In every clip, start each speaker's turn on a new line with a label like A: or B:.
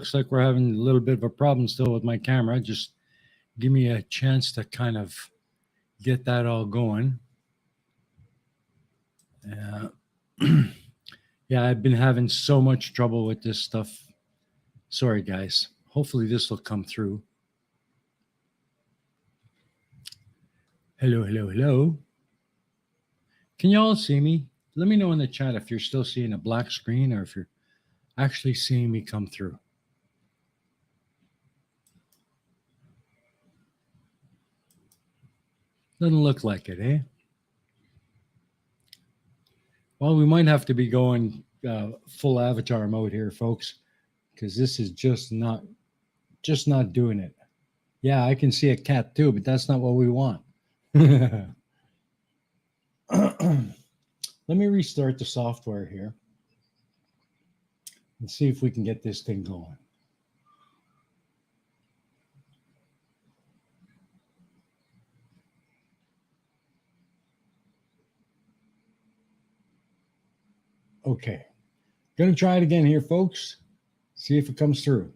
A: looks like we're having a little bit of a problem still with my camera. Just give me a chance to kind of get that all going. Yeah, I've been having so much trouble with this stuff. Sorry, guys. Hopefully this will come through. Hello, hello, hello. Can you all see me? Let me know in the chat if you're still seeing a black screen or if you're actually seeing me come through. Doesn't look like it, eh? Well, we might have to be going full avatar mode here, folks, because this is just not doing it. Yeah, I can see a cat too, but that's not what we want. Let me restart the software here and see if we can get this thing going. Okay, gonna try it again here, folks. See if it comes through.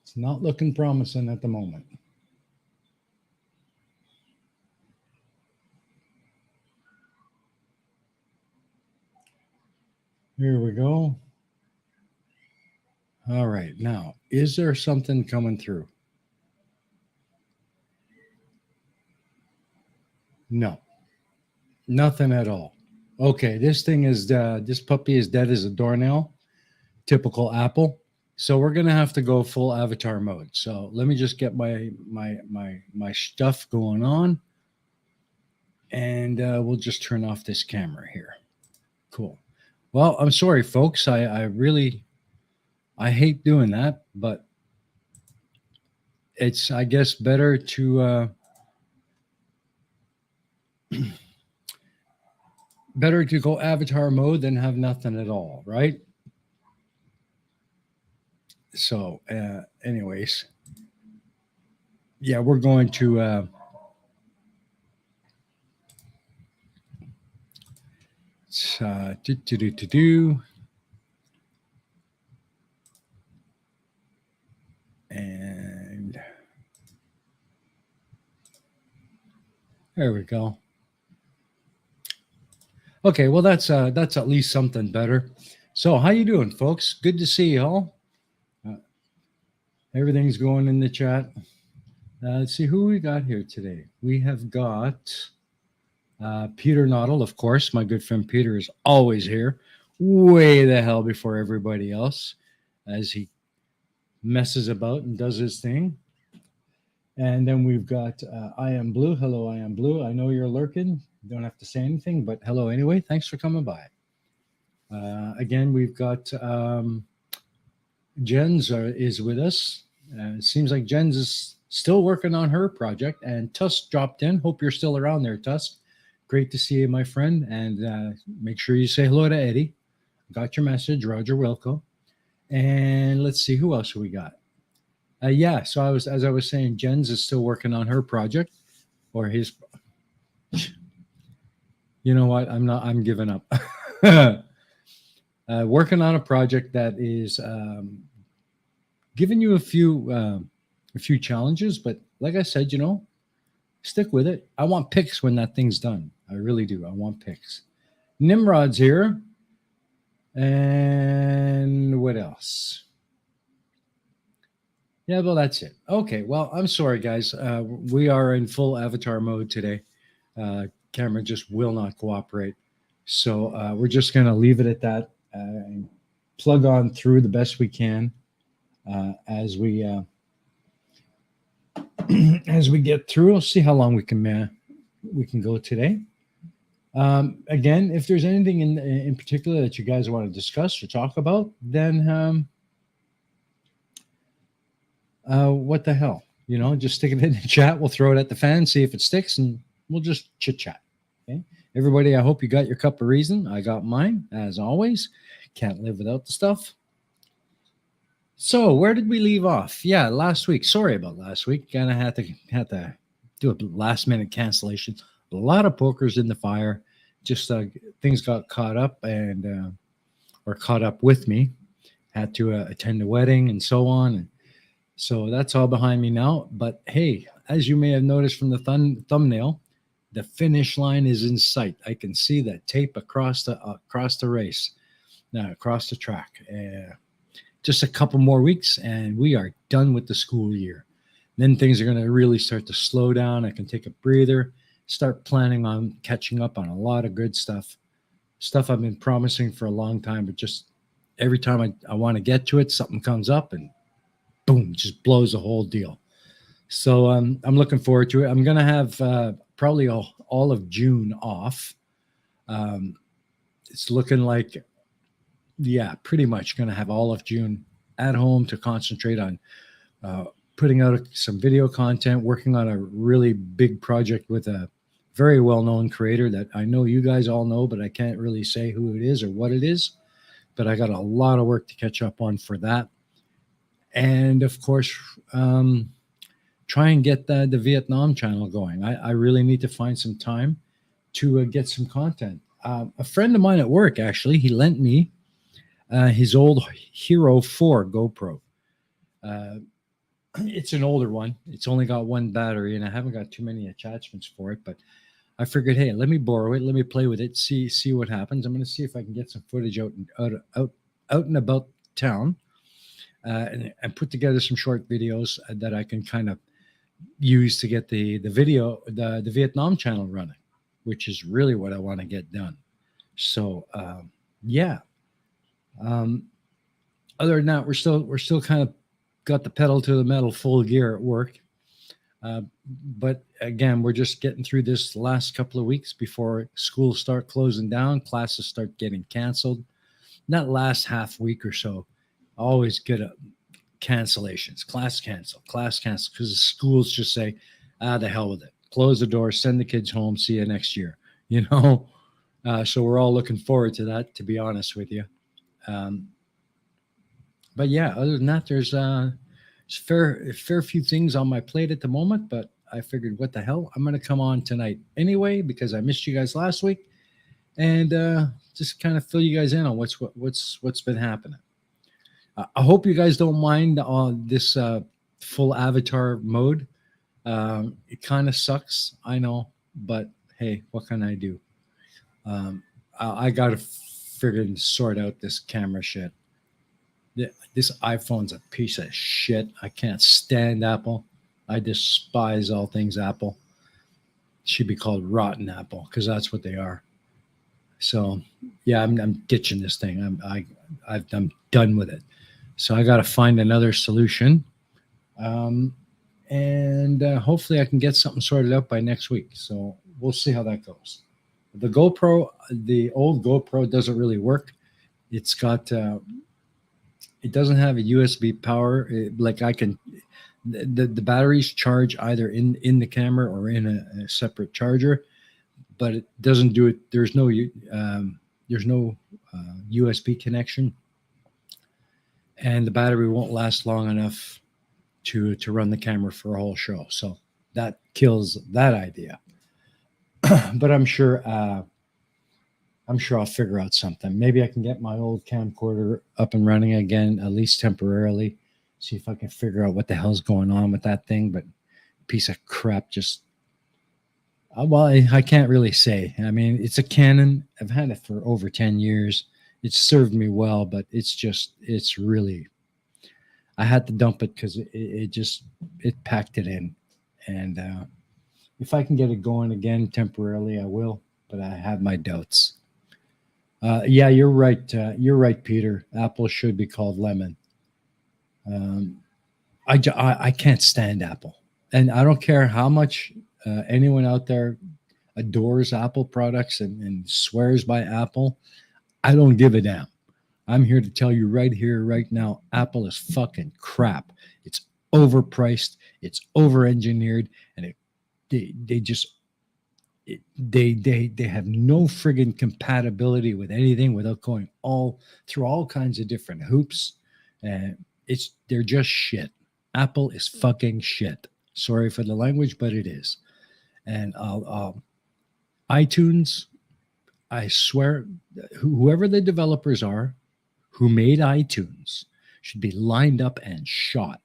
A: It's not looking promising at the moment. Here we go. All right, now, is there something coming through? No, nothing at all. Okay, this thing is, this puppy is dead as a doornail. Typical Apple. So we're gonna have to go full avatar mode. So let me just get my stuff going on, and we'll just turn off this camera here. Cool. Well, I'm sorry, folks. I really hate doing that, but it's, I guess, better to better to go avatar mode than have nothing at all, right? So, anyways, yeah, we're going to and there we go. Okay, well that's at least something better. So how you doing, folks? Good to see you all. Everything's going in the chat. Let's see who we got here today. We have got Peter Noddle, of course. My good friend Peter is always here, way the hell before everybody else, as he messes about and does his thing. And then we've got I Am Blue. Hello, I Am Blue. I know you're lurking. You don't have to say anything, but hello anyway. Thanks for coming by. Again, we've got Jens is with us. It seems like Jens is still working on her project, and Tusk dropped in. Hope you're still around there, Tusk. Great to see you, my friend. And make sure you say hello to Eddie. Got your message, Roger Wilco. And let's see, who else we got? Yeah, so as I was saying, Jens is still working on her project, or his. You know what? I'm giving up. Working on a project that is giving you a few challenges, but like I said, stick with it. I want pics when that thing's done. I really do. I want pics. Nimrod's here. And what else? Yeah, well, that's it. Okay, well, I'm sorry, guys. We are in full avatar mode today. Camera just will not cooperate. So we're just going to leave it at that and plug on through the best we can as we get through. We'll see how long we can go today. Again, if there's anything in particular that you guys want to discuss or talk about, then what the hell? Just stick it in the chat. We'll throw it at the fan, see if it sticks, and we'll just chit chat. Okay, everybody, I hope you got your cup of reason. I got mine, as always. Can't live without the stuff. So where did we leave off? Yeah, last week. Sorry about last week. Kind of had to do a last minute cancellation. A lot of pokers in the fire. Just things got caught up, and or caught up with me. Had to attend a wedding and so on. And so that's all behind me now. But hey, as you may have noticed from the thumbnail, the finish line is in sight. I can see that tape across the race, now across the track. Just a couple more weeks, and we are done with the school year. Then things are going to really start to slow down. I can take a breather, start planning on catching up on a lot of good stuff I've been promising for a long time, but just every time I want to get to it, something comes up and boom, just blows the whole deal. So I'm looking forward to it. I'm going to have probably all of June off. It's looking like, yeah, pretty much going to have all of June at home to concentrate on putting out some video content, working on a really big project with a very well-known creator that I know you guys all know, but I can't really say who it is or what it is. But I got a lot of work to catch up on for that. And of course, try and get the Vietnam channel going. I really need to find some time to get some content. A friend of mine at work, actually, he lent me his old Hero 4 GoPro. It's an older one. It's only got one battery, and I haven't got too many attachments for it. But I figured, hey, let me borrow it. Let me play with it. See what happens. I'm going to see if I can get some footage out and about town, and put together some short videos that I can kind of use to get the Vietnam channel running, which is really what I want to get done. So yeah. Other than that, we're still kind of got the pedal to the metal full gear at work. But again, we're just getting through this last couple of weeks before schools start closing down, classes start getting canceled. That last half week or so, I always get cancellations, class cancel, because the schools just say, the hell with it. Close the door, send the kids home, see you next year. So we're all looking forward to that, to be honest with you. But yeah, other than that, there's a fair few things on my plate at the moment, but I figured, what the hell, I'm going to come on tonight anyway, because I missed you guys last week, and just kind of fill you guys in on what's been happening. I hope you guys don't mind this full avatar mode. It kind of sucks, I know, but hey, what can I do? I got to friggin' sort out this camera shit. This iPhone's a piece of shit. I can't stand Apple. I despise all things Apple. It should be called Rotten Apple, because that's what they are. So yeah, I'm ditching this thing. I'm done with it. So I got to find another solution, and hopefully I can get something sorted out by next week. So we'll see how that goes. The old GoPro doesn't really work. It's got it doesn't have a USB power. The batteries charge either in the camera or in a separate charger, but it doesn't do it. There's no USB connection, and the battery won't last long enough to run the camera for a whole show. So that kills that idea. But I'm sure I'll figure out something. Maybe I can get my old camcorder up and running again, at least temporarily. See if I can figure out what the hell's going on with that thing. But piece of crap, just I can't really say. I mean, it's a Canon. I've had it for over 10 years. It's served me well, but it's really, I had to dump it because it packed it in. And if I can get it going again temporarily, I will, but I have my doubts. Yeah, you're right. You're right, Peter. Apple should be called Lemon. I can't stand Apple, and I don't care how much anyone out there adores Apple products and swears by Apple. I don't give a damn. I'm here to tell you right here, right now, Apple is fucking crap. It's overpriced. It's over-engineered, and they have no friggin' compatibility with anything without going through all kinds of different hoops. They're just shit. Apple is fucking shit. Sorry for the language, but it is. And iTunes, I swear, whoever the developers are, who made iTunes should be lined up and shot,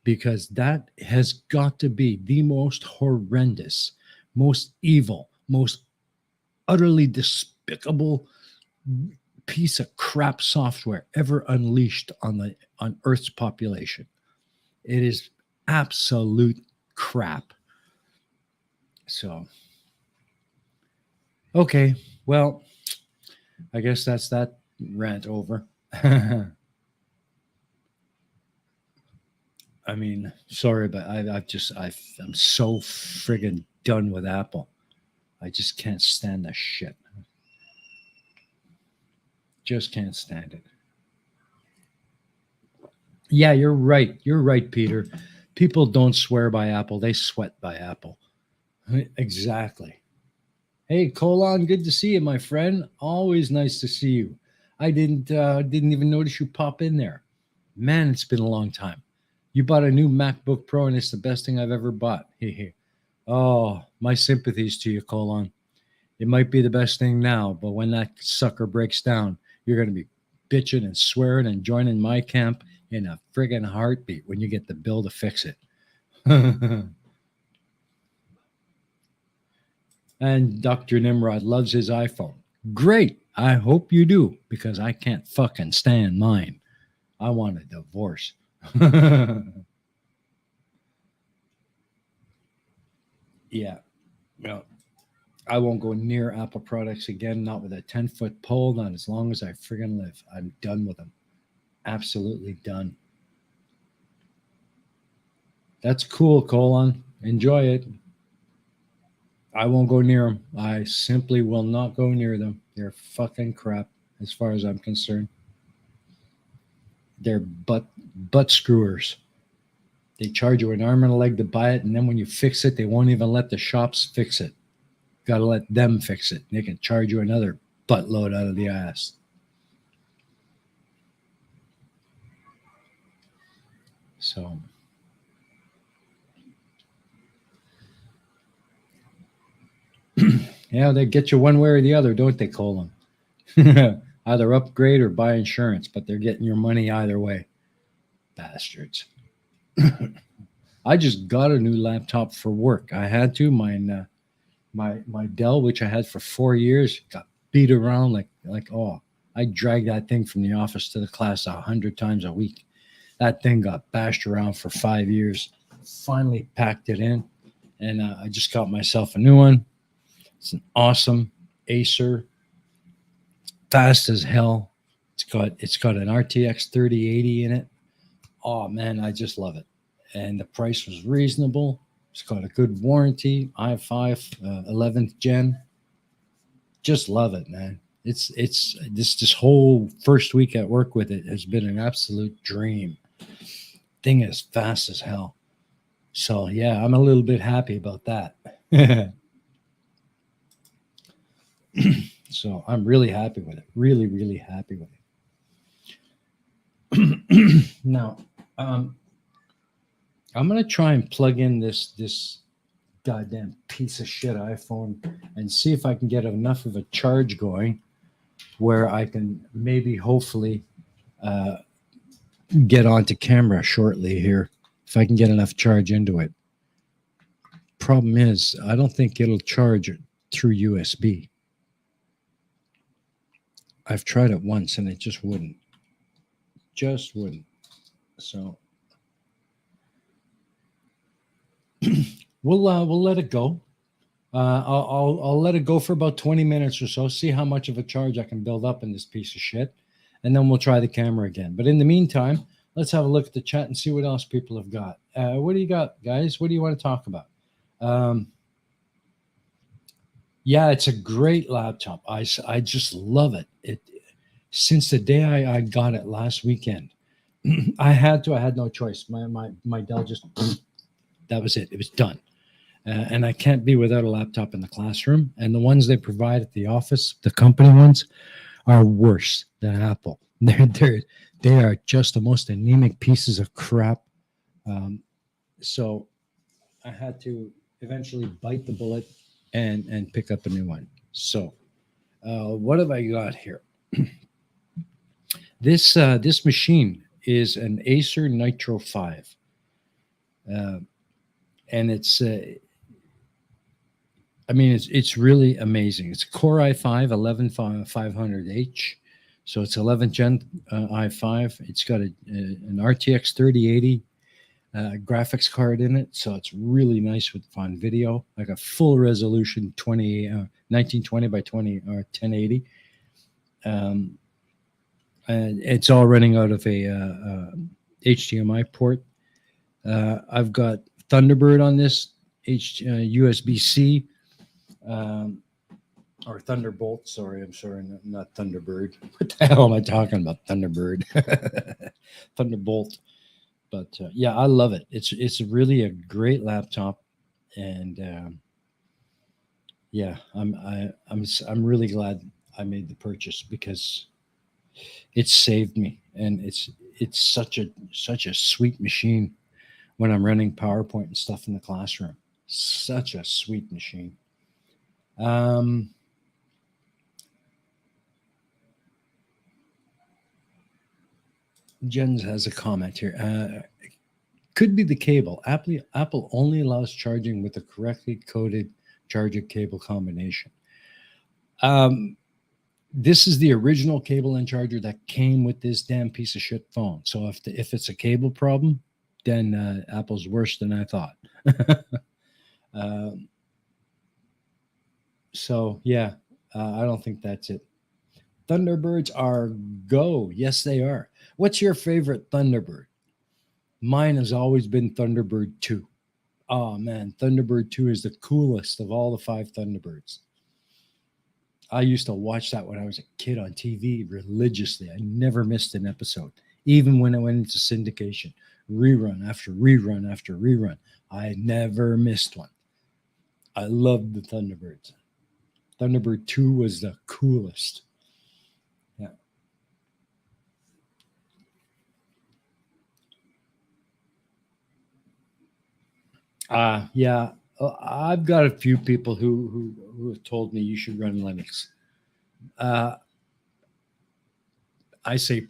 A: because that has got to be the most horrendous, most evil, most utterly despicable piece of crap software ever unleashed on Earth's population. It is absolute crap. So, okay, well, I guess that's that rant over. I mean, sorry, but I'm so friggin' done with Apple. I just can't stand that shit. Just can't stand it. Yeah, you're right. You're right, Peter. People don't swear by Apple, they sweat by Apple. Exactly. Hey, Colon, good to see you, my friend. Always nice to see you. I didn't even notice you pop in there. Man, it's been a long time. You bought a new MacBook Pro, and it's the best thing I've ever bought. Oh, my sympathies to you, Colon. It might be the best thing now, but when that sucker breaks down, you're going to be bitching and swearing and joining my camp in a friggin' heartbeat when you get the bill to fix it. And Dr. Nimrod loves his iPhone. Great. I hope you do, because I can't fucking stand mine. I want a divorce. Yeah. Well, I won't go near Apple products again, not with a 10-foot pole, not as long as I friggin' live. I'm done with them. Absolutely done. That's cool, Colon. Enjoy it. I won't go near them. I simply will not go near them. They're fucking crap, as far as I'm concerned. They're butt screwers. They charge you an arm and a leg to buy it, and then when you fix it, they won't even let the shops fix it. Got to let them fix it. They can charge you another buttload out of the ass. So, yeah, they get you one way or the other, don't they, Colin? Either upgrade or buy insurance, but they're getting your money either way. Bastards. I just got a new laptop for work. I had to. My Dell, which I had for 4 years, got beat around like oh, I dragged that thing from the office to the class 100 times a week. That thing got bashed around for 5 years. Finally packed it in, and I just got myself a new one. It's an awesome Acer, fast as hell. It's got an RTX 3080 in it. Oh man, I just love it, and the price was reasonable. It's got a good warranty. i5 11th gen. Just love it, man. It's this whole first week at work with it has been an absolute dream. Thing is fast as hell. So yeah, I'm a little bit happy about that. So I'm really happy with it. Really, really happy with it. Now, I'm gonna try and plug in this goddamn piece of shit iPhone and see if I can get enough of a charge going where I can maybe hopefully get onto camera shortly here if I can get enough charge into it. Problem is, I don't think it'll charge through USB. I've tried it once and it just wouldn't. Just wouldn't. So we'll let it go. I'll let it go for about 20 minutes or so. See how much of a charge I can build up in this piece of shit, and then we'll try the camera again. But in the meantime, let's have a look at the chat and see what else people have got. What do you got, guys? What do you want to talk about? Yeah, it's a great laptop. I just love it. Since the day I got it last weekend, I had no choice. My Dell just that was it. It was done. And I can't be without a laptop in the classroom. And the ones they provide at the office, the company ones, are worse than Apple. They are just the most anemic pieces of crap. So I had to eventually bite the bullet and pick up a new one. So what have I got here? This machine is an Acer Nitro 5, uh, and I mean, it's really amazing. It's a Core i5 11500H, so it's 11th gen i5. It's got an RTX 3080 graphics card in it, so it's really nice with on video, like a full resolution 1920 by 1080. Um, and it's all running out of a HDMI port. I've got Thunderbird on this, USB C, um, or Thunderbolt. Sorry, I'm sorry, not Thunderbird. What the hell am I talking about? Thunderbird, Thunderbolt. But yeah, I love it. It's really a great laptop, and yeah, I'm really glad I made the purchase because it saved me, and it's such a sweet machine when I'm running PowerPoint and stuff in the classroom. Such a sweet machine. Um, Jens has a comment here. Could be the cable. Apple only allows charging with the correctly coded charger cable combination. Um, this is the original cable and charger that came with this damn piece of shit phone. So if it's a cable problem, then Apple's worse than I thought. um, so yeah, I don't think that's it. Thunderbirds are go. Yes, they are. What's your favorite Thunderbird? Mine has always been Thunderbird 2. Oh man, Thunderbird 2 is the coolest of all the five Thunderbirds. I used to watch that when I was a kid on TV religiously. I never missed an episode, even when it went into syndication, rerun after rerun after rerun. I never missed one. I loved the Thunderbirds. Thunderbird 2 was the coolest. Yeah. Yeah. I've got a few people who have told me you should run Linux. Uh, I say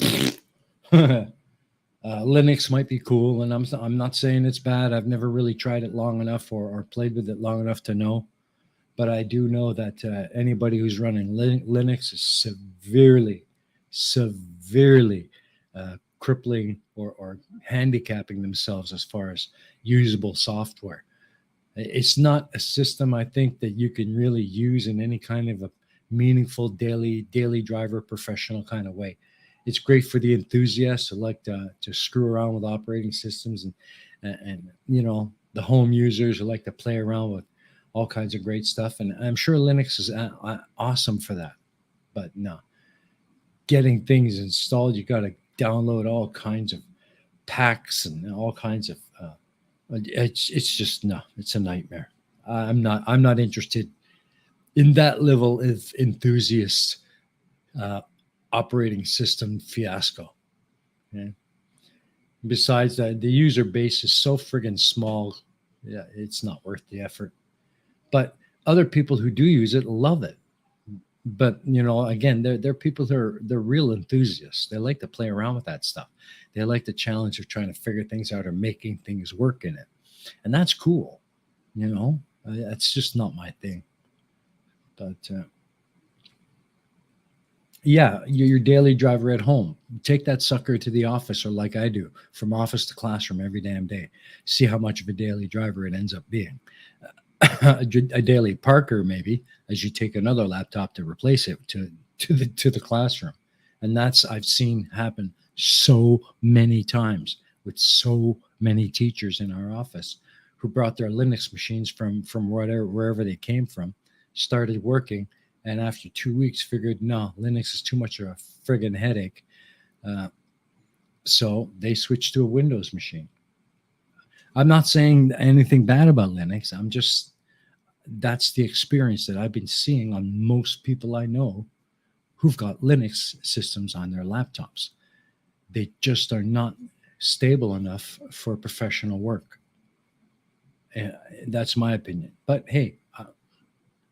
A: Linux might be cool, and I'm not saying it's bad. I've never really tried it long enough or played with it long enough to know, but I do know that anybody who's running Linux is severely crippling or handicapping themselves as far as usable software. It's not a system I think that you can really use in any kind of a meaningful daily driver professional kind of way. It's great for the enthusiasts who like to screw around with operating systems and the home users who like to play around with all kinds of great stuff. And I'm sure Linux is awesome for that. But no, getting things installed, you got to download all kinds of packs and all kinds of. It's just no, it's a nightmare. I'm not interested in that level of enthusiast uh, operating system fiasco. Okay? Besides that, the user base is so friggin' small. Yeah, it's not worth the effort. But other people who do use it love it. But again, they're people they're real enthusiasts. They like to play around with that stuff. They like the challenge of trying to figure things out or making things work in it, and that's cool. That's just not my thing. But yeah, your daily driver at home. Take that sucker to the office, or like I do, from office to classroom every damn day. See how much of a daily driver it ends up being. a daily parker, maybe, as you take another laptop to replace it to the classroom. And that's I've seen happen so many times with so many teachers in our office who brought their Linux machines from wherever they came from, started working, and after 2 weeks figured, no, Linux is too much of a friggin' headache. Uh, so they switched to a Windows machine. I'm not saying anything bad about Linux. I'm just that's the experience that I've been seeing on most people I know who've got Linux systems on their laptops. They just are not stable enough for professional work. That's my opinion. But hey,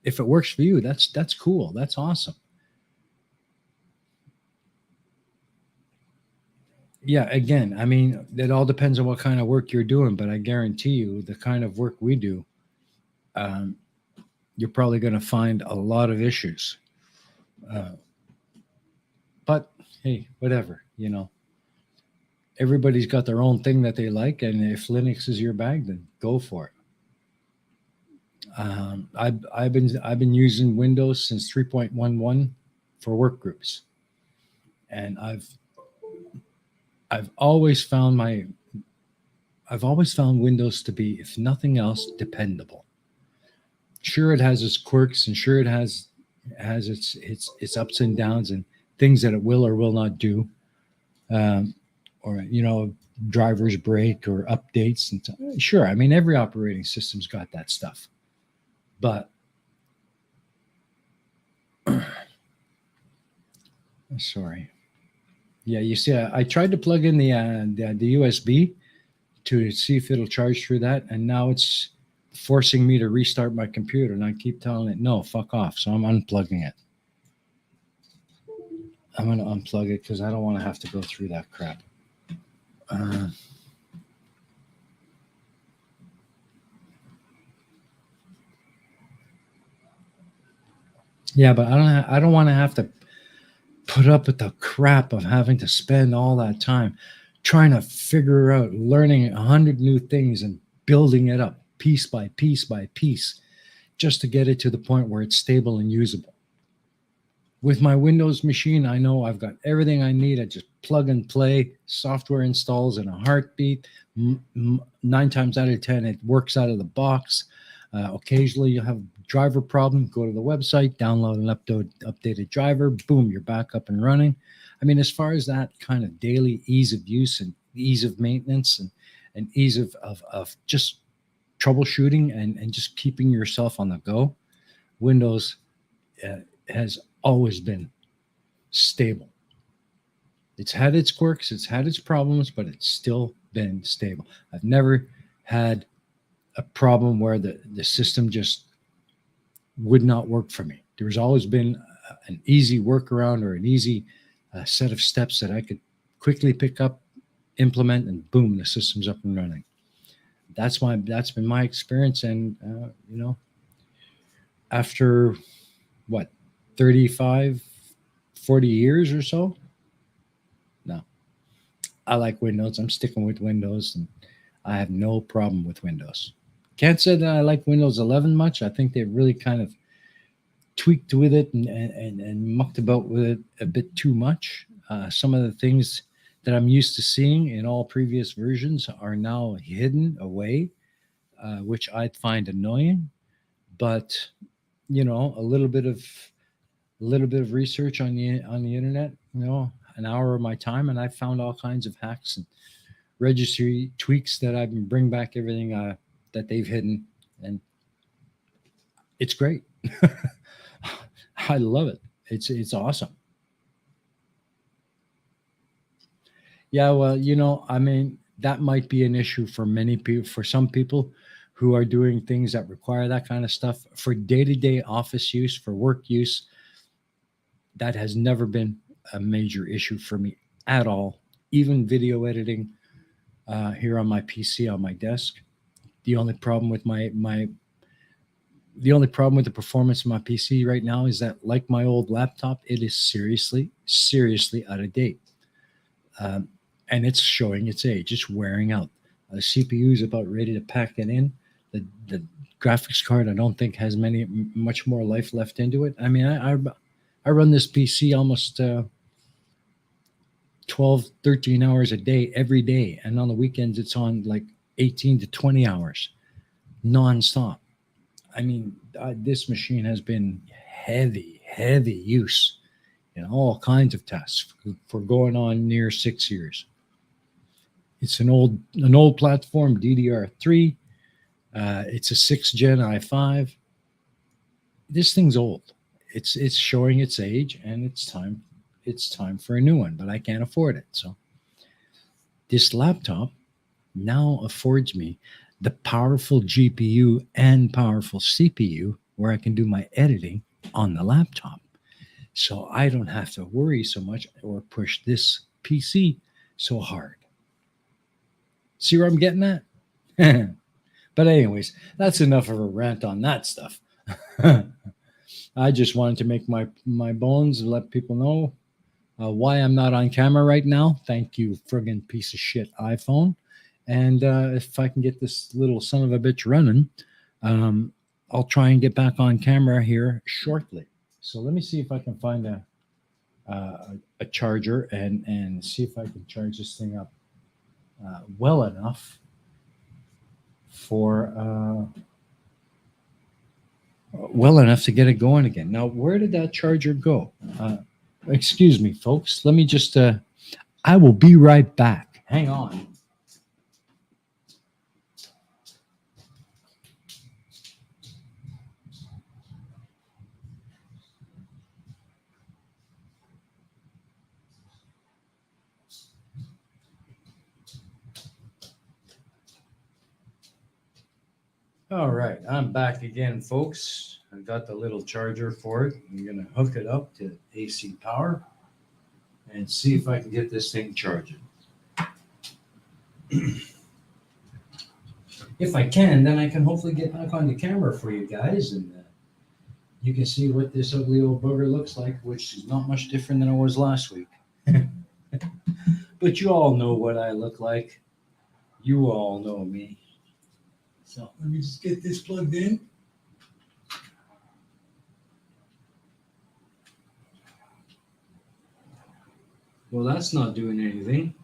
A: if it works for you, that's cool. That's awesome. Yeah, again, I mean, it all depends on what kind of work you're doing, but I guarantee you, the kind of work we do, um, you're probably going to find a lot of issues. Uh, but hey, whatever, everybody's got their own thing that they like, and if Linux is your bag, then go for it. I've been using Windows since 3.11 for work groups, and I've always found my I've always found Windows to be, if nothing else, dependable. Sure, it has its quirks, and sure, it has its ups and downs, and things that it will or will not do, um, or drivers break or updates, and sure. I mean, every operating system's got that stuff, but sorry. Yeah, you see, I tried to plug in the USB to see if it'll charge through that, and now it's forcing me to restart my computer, and I keep telling it no, fuck off. So I'm unplugging it. I'm gonna unplug it because I don't want to have to go through that crap. Uh, yeah, but I don't want to have to put up with the crap of having to spend all that time trying to figure out learning 100 new things and building it up piece by piece by piece just to get it to the point where it's stable and usable. With my Windows machine, I know I've got everything I need. I just plug and play. Software installs in a heartbeat. 9 times out of 10, it works out of the box. Occasionally, you have a driver problem. Go to the website, download an updated driver. Boom, you're back up and running. I mean, as far as that kind of daily ease of use and ease of maintenance and ease of just troubleshooting and just keeping yourself on the go, Windows has always been stable. It's had its quirks, it's had its problems, but it's still been stable. I've never had a problem where the system just would not work for me. There's always been an easy workaround or an easy set of steps that I could quickly pick up, implement, and boom, the system's up and running. That's been my experience, and after what 35, 40 years or so, no, I like Windows. I'm sticking with Windows, and I have no problem with Windows. Can't say that I like Windows 11 much. I think they've really kind of tweaked with it and mucked about with it a bit too much. Some of the things that I'm used to seeing in all previous versions are now hidden away, which I find annoying. But a little bit of research on the internet, an hour of my time, and I found all kinds of hacks and registry tweaks that I can bring back everything that they've hidden, and it's great. I love it. It's awesome. Yeah, well, I mean, that might be an issue for many people, for some people who are doing things that require that kind of stuff for day-to-day office use, for work use. That has never been a major issue for me at all. Even video editing here on my PC on my desk. The only problem with the only problem with the performance of my PC right now is that, like my old laptop, it is seriously, seriously out of date, um, and it's showing its age. It's wearing out. The CPU is about ready to pack it in. The graphics card, I don't think, has much more life left into it. I mean, I run this PC almost 12, 13 hours a day every day, and on the weekends it's on like 18 to 20 hours nonstop. I mean, this machine has been heavy, heavy use in all kinds of tests for going on near 6 years. It's an old platform, DDR3. It's a 6th gen i5. This thing's old. It's showing its age, and it's time for a new one, but I can't afford it. So this laptop now affords me the powerful GPU and powerful CPU where I can do my editing on the laptop. So I don't have to worry so much or push this PC so hard. See where I'm getting at? But anyways, that's enough of a rant on that stuff. I just wanted to make my bones and let people know why I'm not on camera right now. Thank you, friggin' piece of shit iPhone. And if I can get this little son of a bitch running, um, I'll try and get back on camera here shortly. So let me see if I can find a charger and see if I can charge this thing up well enough for to get it going again. Now, where did that charger go? Excuse me, folks. Let me just. I will be right back. Hang on. All right, I'm back again, folks. I got the little charger for it. I'm going to hook it up to AC power and see if I can get this thing charging. If I can, then I can hopefully get back on the camera for you guys, and you can see what this ugly old bugger looks like, which is not much different than it was last week. But you all know what I look like. You all know me. So let me just get this plugged in. Well, that's not doing anything.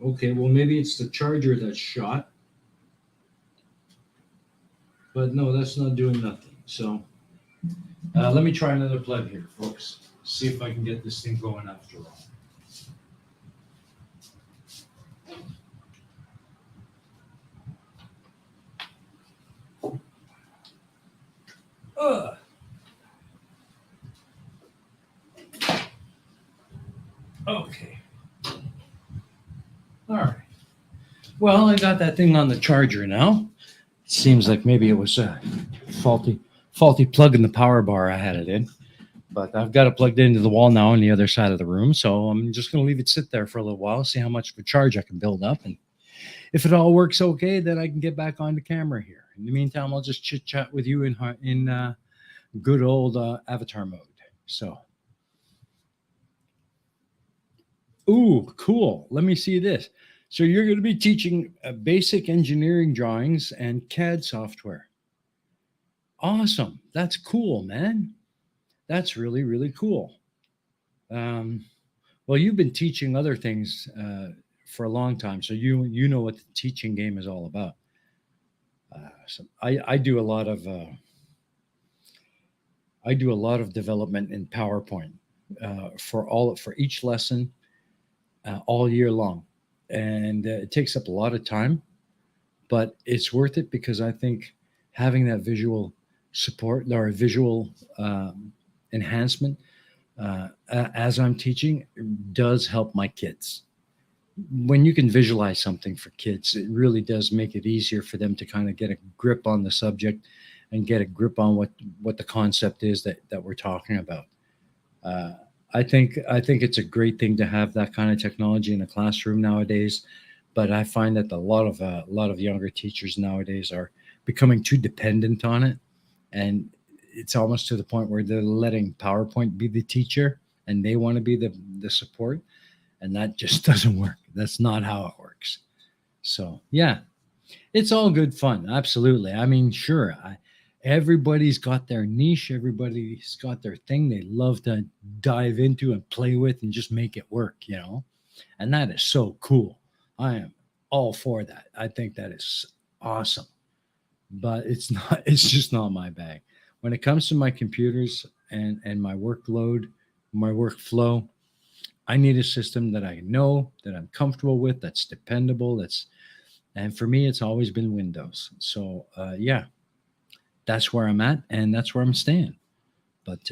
A: Okay, well, maybe it's the charger that's shot. But no, that's not doing nothing. So let me try another plug here, folks. See if I can get this thing going after all. Okay. All right. Well, I got that thing on the charger now. It seems like maybe it was a faulty plug in the power bar I had it in. But I've got it plugged into the wall now on the other side of the room. So I'm just going to leave it sit there for a little while, see how much of a charge I can build up. And if it all works okay, then I can get back on the camera here. In the meantime, I'll just chit chat with you in good old avatar mode. So, ooh, cool. Let me see this. So you're going to be teaching basic engineering drawings and CAD software. Awesome. That's cool, man. That's really, really cool. Well, you've been teaching other things for a long time, so you know what the teaching game is all about. So I do a lot of development in PowerPoint for each lesson all year long, and it takes up a lot of time, but it's worth it because I think having that visual support or visual enhancement as I'm teaching does help my kids. When you can visualize something for kids, it really does make it easier for them to kind of get a grip on the subject and get a grip on what the concept is that we're talking about. I think it's a great thing to have that kind of technology in a classroom nowadays, but I find that a lot of younger teachers nowadays are becoming too dependent on it, and it's almost to the point where they're letting PowerPoint be the teacher and they want to be the support, and that just doesn't work. That's not how it works. So yeah, it's all good fun. Absolutely. I mean, sure. Everybody's got their niche. Everybody's got their thing they love to dive into and play with and just make it work, and that is so cool. I am all for that. I think that is awesome, but it's just not my bag. When it comes to my computers and my workload, my workflow, I need a system that I know, that I'm comfortable with, that's dependable, and for me, it's always been Windows. So yeah, that's where I'm at, and that's where I'm staying. But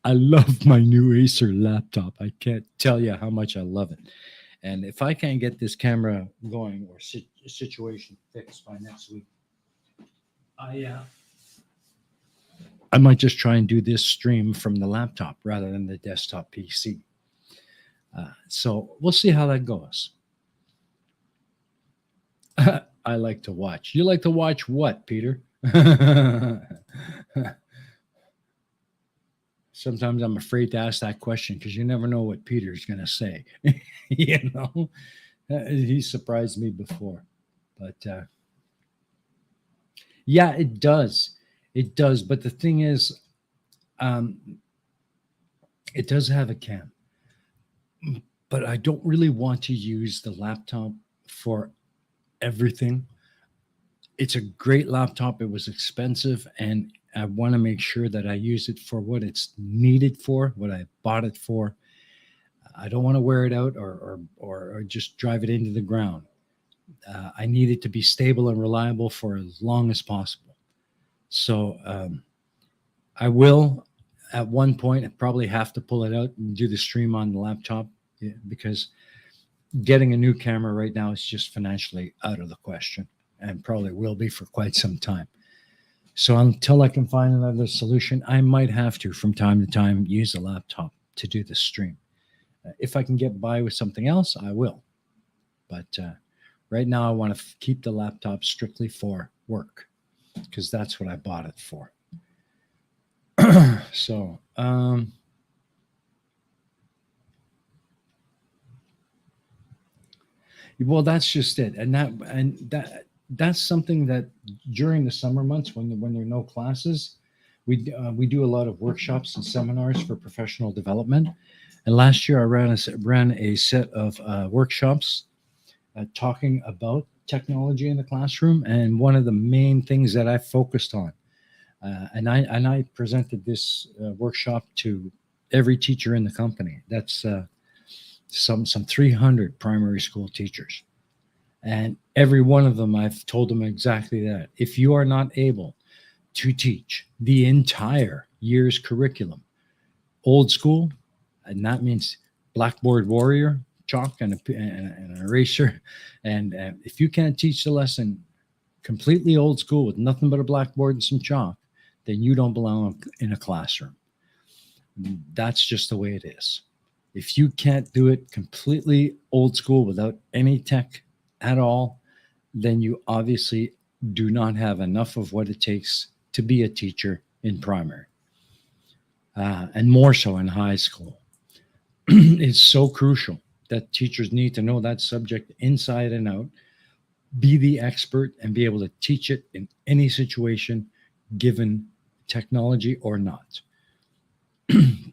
A: I love my new Acer laptop. I can't tell you how much I love it. And if I can't get this camera going or situation fixed by next week, I might just try and do this stream from the laptop rather than the desktop PC. So we'll see how that goes. I like to watch. You like to watch what, Peter? Sometimes I'm afraid to ask that question because you never know what Peter's going to say. you know, he surprised me before, but yeah, it does. It does. But the thing is, um, it does have a cam, but I don't really want to use the laptop for everything. It's a great laptop. It was expensive, and I want to make sure that I use it for what it's needed for, what I bought it for. I don't want to wear it out or just drive it into the ground. I need it to be stable and reliable for as long as possible. So I will, at one point, probably have to pull it out and do the stream on the laptop because getting a new camera right now is just financially out of the question and probably will be for quite some time. So until I can find another solution, I might have to, from time to time, use a laptop to do the stream. If I can get by with something else, I will. But right now, I want to keep the laptop strictly for work because that's what I bought it for. So, well, that's just it, and that's something that during the summer months when there are no classes, we do a lot of workshops and seminars for professional development. And last year, I ran a set of workshops talking about technology in the classroom, and one of the main things that I focused on, and I presented this workshop to every teacher in the company. That's some 300 primary school teachers, and every one of them, I've told them exactly that. If you are not able to teach the entire year's curriculum, old school, and that means blackboard warrior, chalk and an eraser, and if you can't teach the lesson completely old school with nothing but a blackboard and some chalk, then you don't belong in a classroom. That's just the way it is. If you can't do it completely old school without any tech at all, then you obviously do not have enough of what it takes to be a teacher in primary, and more so in high school. It's so crucial that teachers need to know that subject inside and out, be the expert, and be able to teach it in any situation, given technology or not.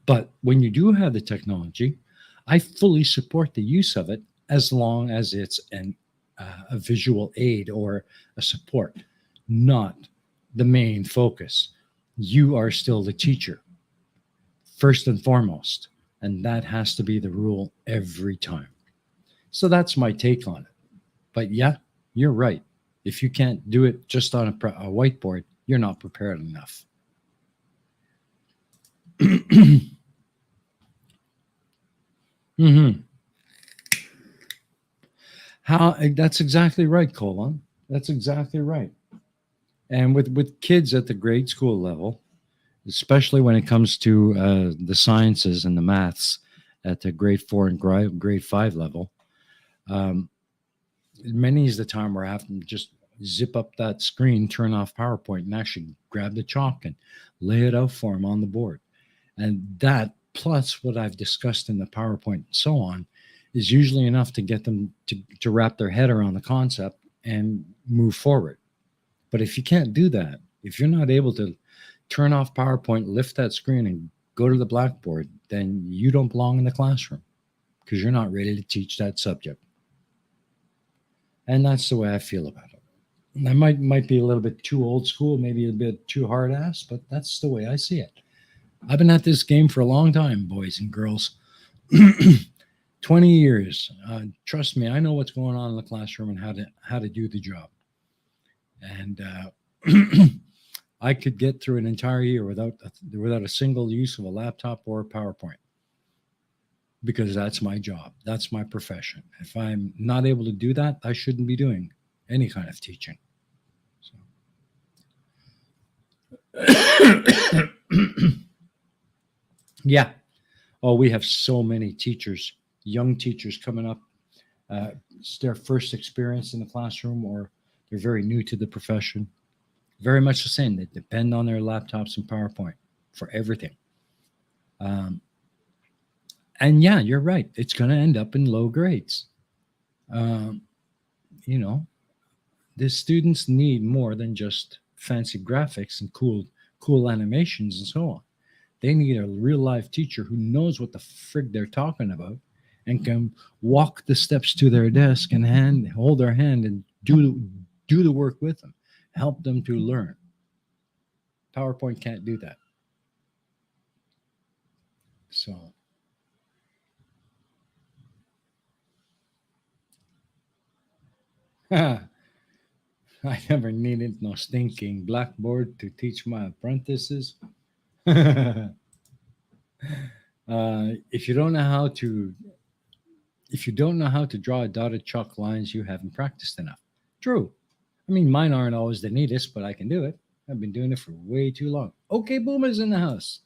A: But when you do have the technology, I fully support the use of it as long as it's a visual aid or a support, not the main focus. You are still the teacher, first and foremost, and that has to be the rule every time. So that's my take on it. But yeah, you're right. If you can't do it just on a whiteboard, you're not prepared enough. Mm-hmm. That's exactly right, Colin. That's exactly right. And with kids at the grade school level, especially when it comes to the sciences and the maths at the grade 4 and grade 5 level, um, many is the time where I have to just zip up that screen, turn off PowerPoint, and actually grab the chalk and lay it out for them on the board. And that, plus what I've discussed in the PowerPoint and so on, is usually enough to get them to wrap their head around the concept and move forward. But if you can't do that, if you're not able to turn off PowerPoint, lift that screen, and go to the blackboard, then you don't belong in the classroom because you're not ready to teach that subject. And that's the way I feel about it. I might be a little bit too old school, maybe a bit too hard ass, but that's the way I see it. I've been at this game for a long time, boys and girls. 20 years. Trust me, I know what's going on in the classroom and how to do the job. And I could get through an entire year without a single use of a laptop or a PowerPoint, because that's my job. That's my profession. If I'm not able to do that, I shouldn't be doing any kind of teaching. So. Yeah. Oh, we have so many teachers young teachers coming up. It's their first experience in the classroom, or they're very new to the profession. Very much the same. They depend on their laptops and PowerPoint for everything. Um, and yeah, you're right. It's going to end up in low grades. Um, you know, the students need more than just fancy graphics and cool animations and so on. They need a real life teacher who knows what the frig they're talking about and can walk the steps to their desk and hold their hand and do the work with them, help them to learn. PowerPoint can't do that. So I never needed no stinking blackboard to teach my apprentices. If you don't know how to if you don't know how to draw dotted chalk lines, you haven't practiced enough. True. I mean, mine aren't always the neatest, but I can do it. I've been doing it for way too long. Okay, Boomer's in the house.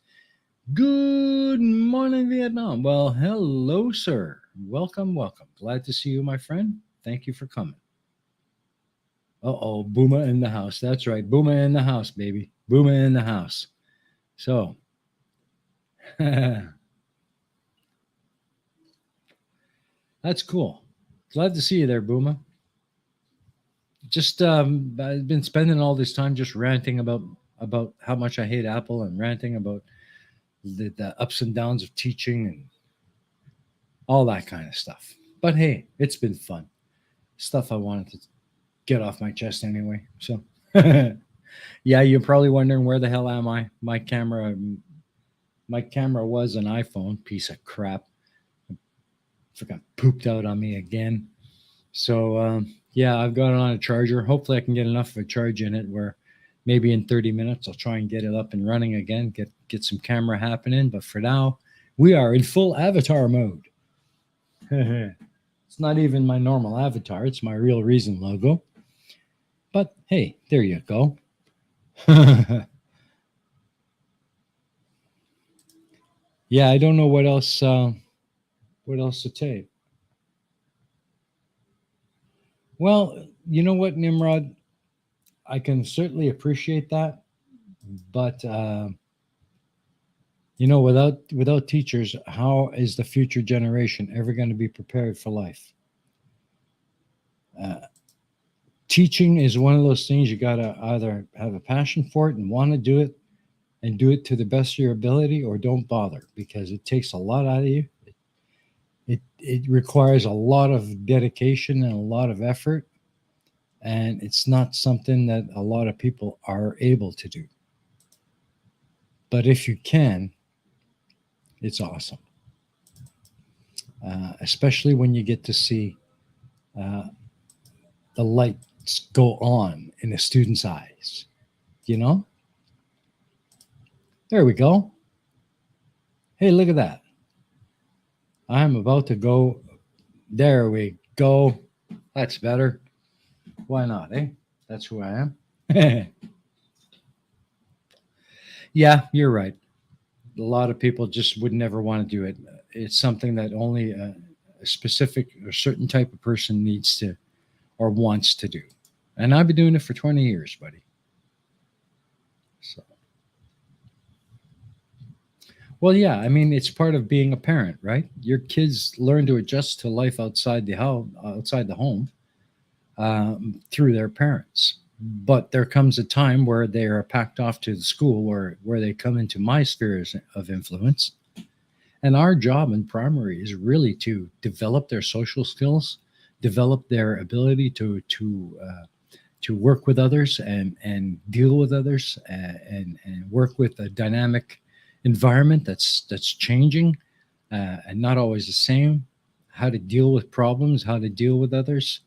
A: Good morning, Vietnam. Well, hello, sir. Welcome, welcome. Glad to see you, my friend. Thank you for coming. Uh-oh, Boomer in the house. That's right. Boomer in the house, baby. Boomer in the house. So, that's cool. Glad to see you there, Boomer. Just I've been spending all this time just ranting about how much I hate Apple and ranting about the ups and downs of teaching and all that kind of stuff. But hey, it's been fun. Stuff I wanted to get off my chest anyway. So yeah, you're probably wondering where the hell am I? My camera was an iPhone, piece of crap. Forgot pooped out on me again. So yeah, I've got it on a charger. Hopefully, I can get enough of a charge in it where maybe in 30 minutes I'll try and get it up and running again. Get some camera happening. But for now, we are in full avatar mode. It's not even my normal avatar. It's my Real Reason logo. But hey, there you go. Yeah, I don't know what else. What else to say? Well, you know what, Nimrod? I can certainly appreciate that, but without teachers, how is the future generation ever going to be prepared for life? Uh, Teaching is one of those things you got to either have a passion for it and want to do it and do it to the best of your ability, or don't bother, because it takes a lot out of you. It requires a lot of dedication and a lot of effort, and it's not something that a lot of people are able to do. But if you can, it's awesome, especially when you get to see uh, the lights go on in a student's eyes. You know? There we go. Hey, look at that. I'm about to go. There we go. That's better. Why not, eh? That's who I am. Yeah, you're right. A lot of people just would never want to do it. It's something that only a specific or certain type of person needs to or wants to do. And I've been doing it for 20 years, buddy. So, well, yeah, I mean, it's part of being a parent, right? Your kids learn to adjust to life outside the house, outside the home, through their parents. But there comes a time where they are packed off to the school where they come into my spheres of influence. And our job in primary is really to develop their social skills, develop their ability to work with others and deal with others, and work with a dynamic environment that's changing, and not always the same. How to deal with problems, how to deal with others.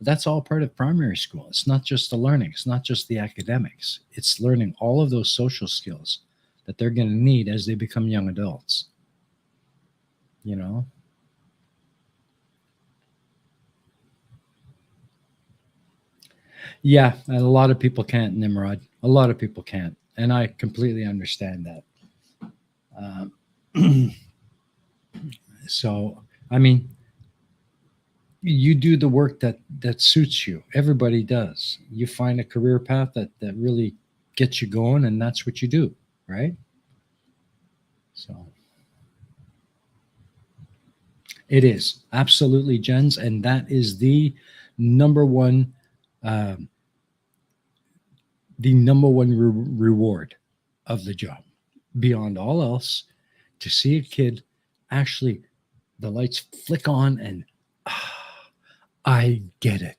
A: That's all part of primary school. It's not just the learning. It's not just the academics. It's learning all of those social skills that they're going to need as they become young adults. You know? Yeah, and a lot of people can't, Nimrod. A lot of people can't. And I completely understand that. So I mean, you do the work that suits you. Everybody does. You find a career path that really gets you going, and that's what you do, right? So it is absolutely, Jens, and that is number one, um, the number one reward of the job, beyond all else, to see a kid actually the lights flick on and I get it.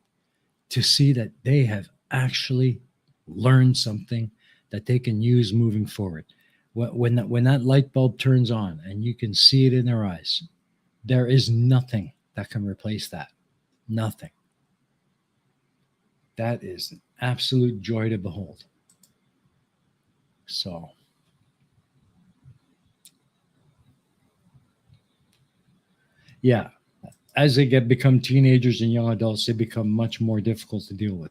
A: To see that they have actually learned something that they can use moving forward. When that light bulb turns on and you can see it in their eyes, there is nothing that can replace that. Nothing. That is an absolute joy to behold. So, yeah, as they become teenagers and young adults, they become much more difficult to deal with.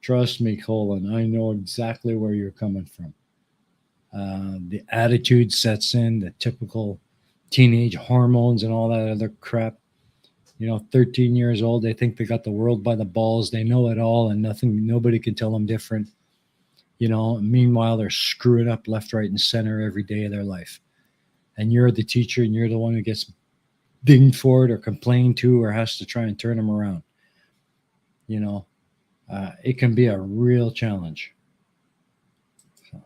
A: Trust me, Colin, I know exactly where you're coming from. The attitude sets in, the typical teenage hormones and all that other crap. 13 years old, they think they got the world by the balls. They know it all, and nobody can tell them different. Meanwhile, they're screwing up left, right, and center every day of their life. And you're the teacher, and you're the one who gets dinged for it or complained to or has to try and turn them around. You know, it can be a real challenge. So,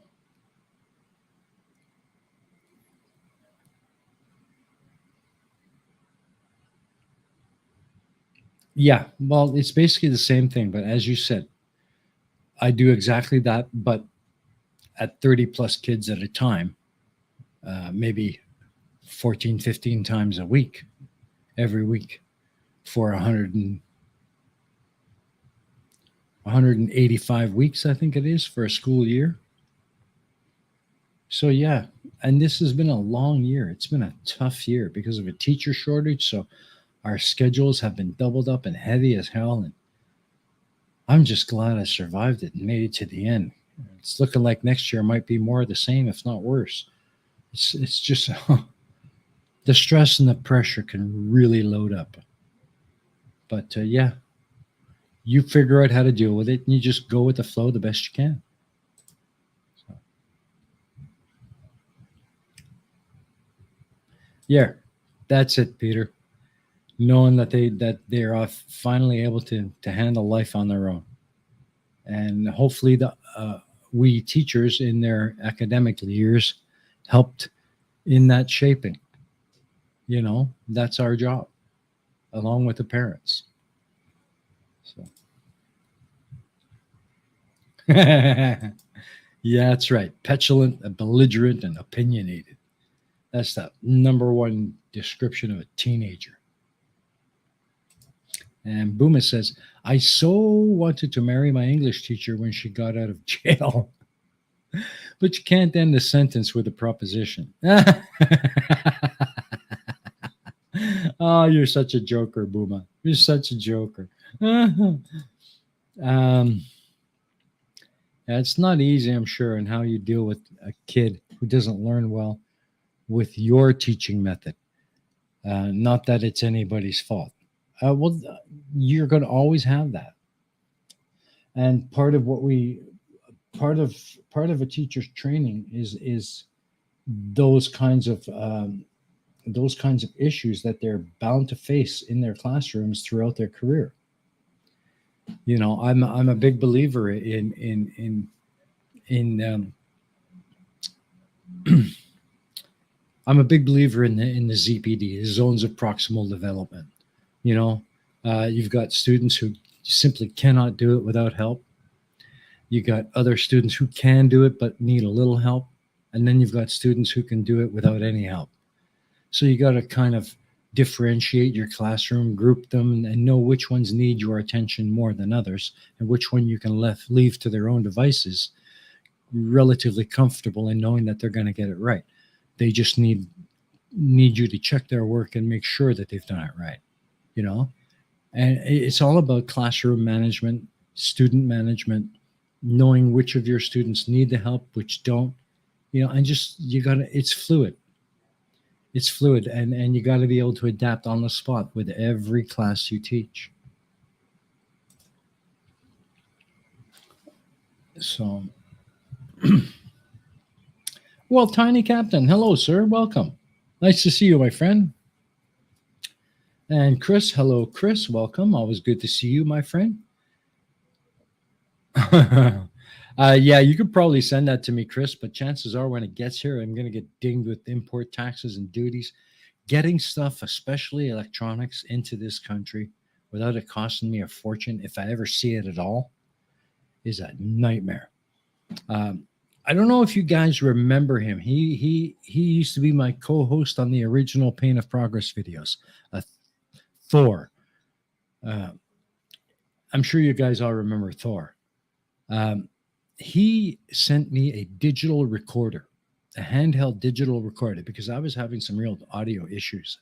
A: yeah, well, it's basically the same thing, but as you said, I do exactly that, but at 30 plus kids at a time, maybe 14, 15 times a week, every week for 185 weeks, I think it is, for a school year. So, yeah, and this has been a long year. It's been a tough year because of a teacher shortage. So, our schedules have been doubled up and heavy as hell. And I'm just glad I survived it and made it to the end. It's looking like next year might be more of the same, if not worse. It's just the stress and the pressure can really load up. But yeah, you figure out how to deal with it and you just go with the flow the best you can. So, yeah, that's it, Peter. Knowing that they're finally able to handle life on their own, and hopefully we teachers in their academic years helped in that shaping. That's our job, along with the parents. So, yeah, that's right. Petulant, belligerent, and opinionated. That's the number one description of a teenager. And Booma says, I so wanted to marry my English teacher when she got out of jail. But you can't end a sentence with a proposition. Oh, you're such a joker, Booma. You're such a joker. um, yeah, it's not easy, I'm sure, and how you deal with a kid who doesn't learn well with your teaching method. Not that it's anybody's fault. Well, you're going to always have that, and part of part of a teacher's training is those kinds of issues that they're bound to face in their classrooms throughout their career. I'm a big believer in I'm a big believer in the ZPD, the zones of proximal development. You know, you've got students who simply cannot do it without help. You got other students who can do it but need a little help, and then you've got students who can do it without any help. So you got to kind of differentiate your classroom, group them, and know which ones need your attention more than others, and which one you can leave to their own devices, relatively comfortable in knowing that they're going to get it right. They just need you to check their work and make sure that they've done it right. You know, and it's all about classroom management, student management, knowing which of your students need the help, which don't. And just you got to. It's fluid. It's fluid, and you got to be able to adapt on the spot with every class you teach. So, well, Tiny Captain, hello, sir. Welcome. Nice to see you, my friend. And Chris, hello, Chris. Welcome. Always good to see you, my friend. Yeah, you could probably send that to me, Chris, but chances are when it gets here, I'm going to get dinged with import taxes and duties. Getting stuff, especially electronics, into this country without it costing me a fortune, if I ever see it at all, is a nightmare. Um, I don't know if you guys remember him. He used to be my co-host on the original Pain of Progress videos. Thor. Uh, I'm sure you guys all remember Thor. Um, he sent me a digital recorder, a handheld digital recorder, because I was having some real audio issues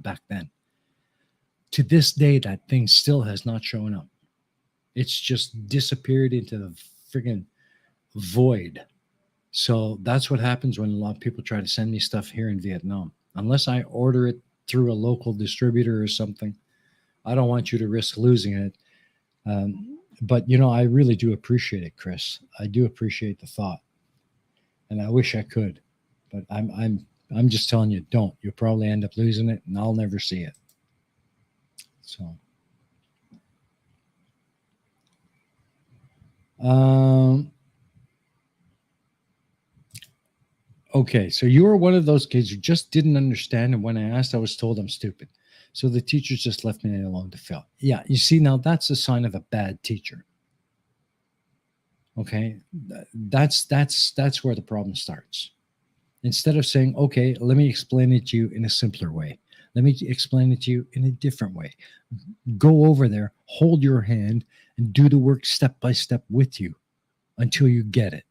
A: back then. To this day, that thing still has not shown up. It's just disappeared into the friggin' void. So that's what happens when a lot of people try to send me stuff here in Vietnam. Unless I order it through a local distributor or something, I don't want you to risk losing it. But I really do appreciate it, Chris. I do appreciate the thought, and I wish I could, but I'm just telling you, don't. You'll probably end up losing it, and I'll never see it. So, okay. So you were one of those kids who just didn't understand, and when I asked, I was told I'm stupid. So the teachers just left me alone to fail. Yeah, you see, now that's a sign of a bad teacher. Okay, that's where the problem starts. Instead of saying, okay, let me explain it to you in a simpler way, let me explain it to you in a different way, go over there, hold your hand, and do the work step by step with you until you get it.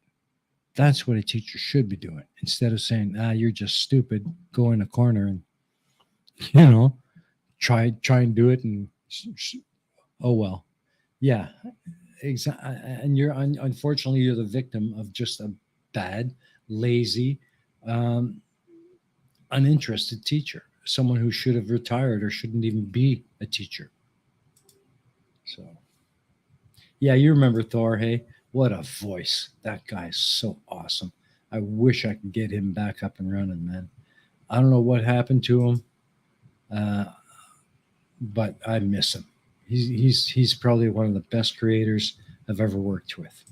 A: That's what a teacher should be doing, instead of saying, you're just stupid, go in a corner and try and do it, and oh well. Yeah, exactly. And unfortunately, you're the victim of just a bad, lazy, um, uninterested teacher, someone who should have retired or shouldn't even be a teacher. So, yeah, you remember Thor, hey? What a voice. That guy's so awesome. I wish I could get him back up and running, man. I don't know what happened to him, uh, but I miss him. He's probably one of the best creators I've ever worked with.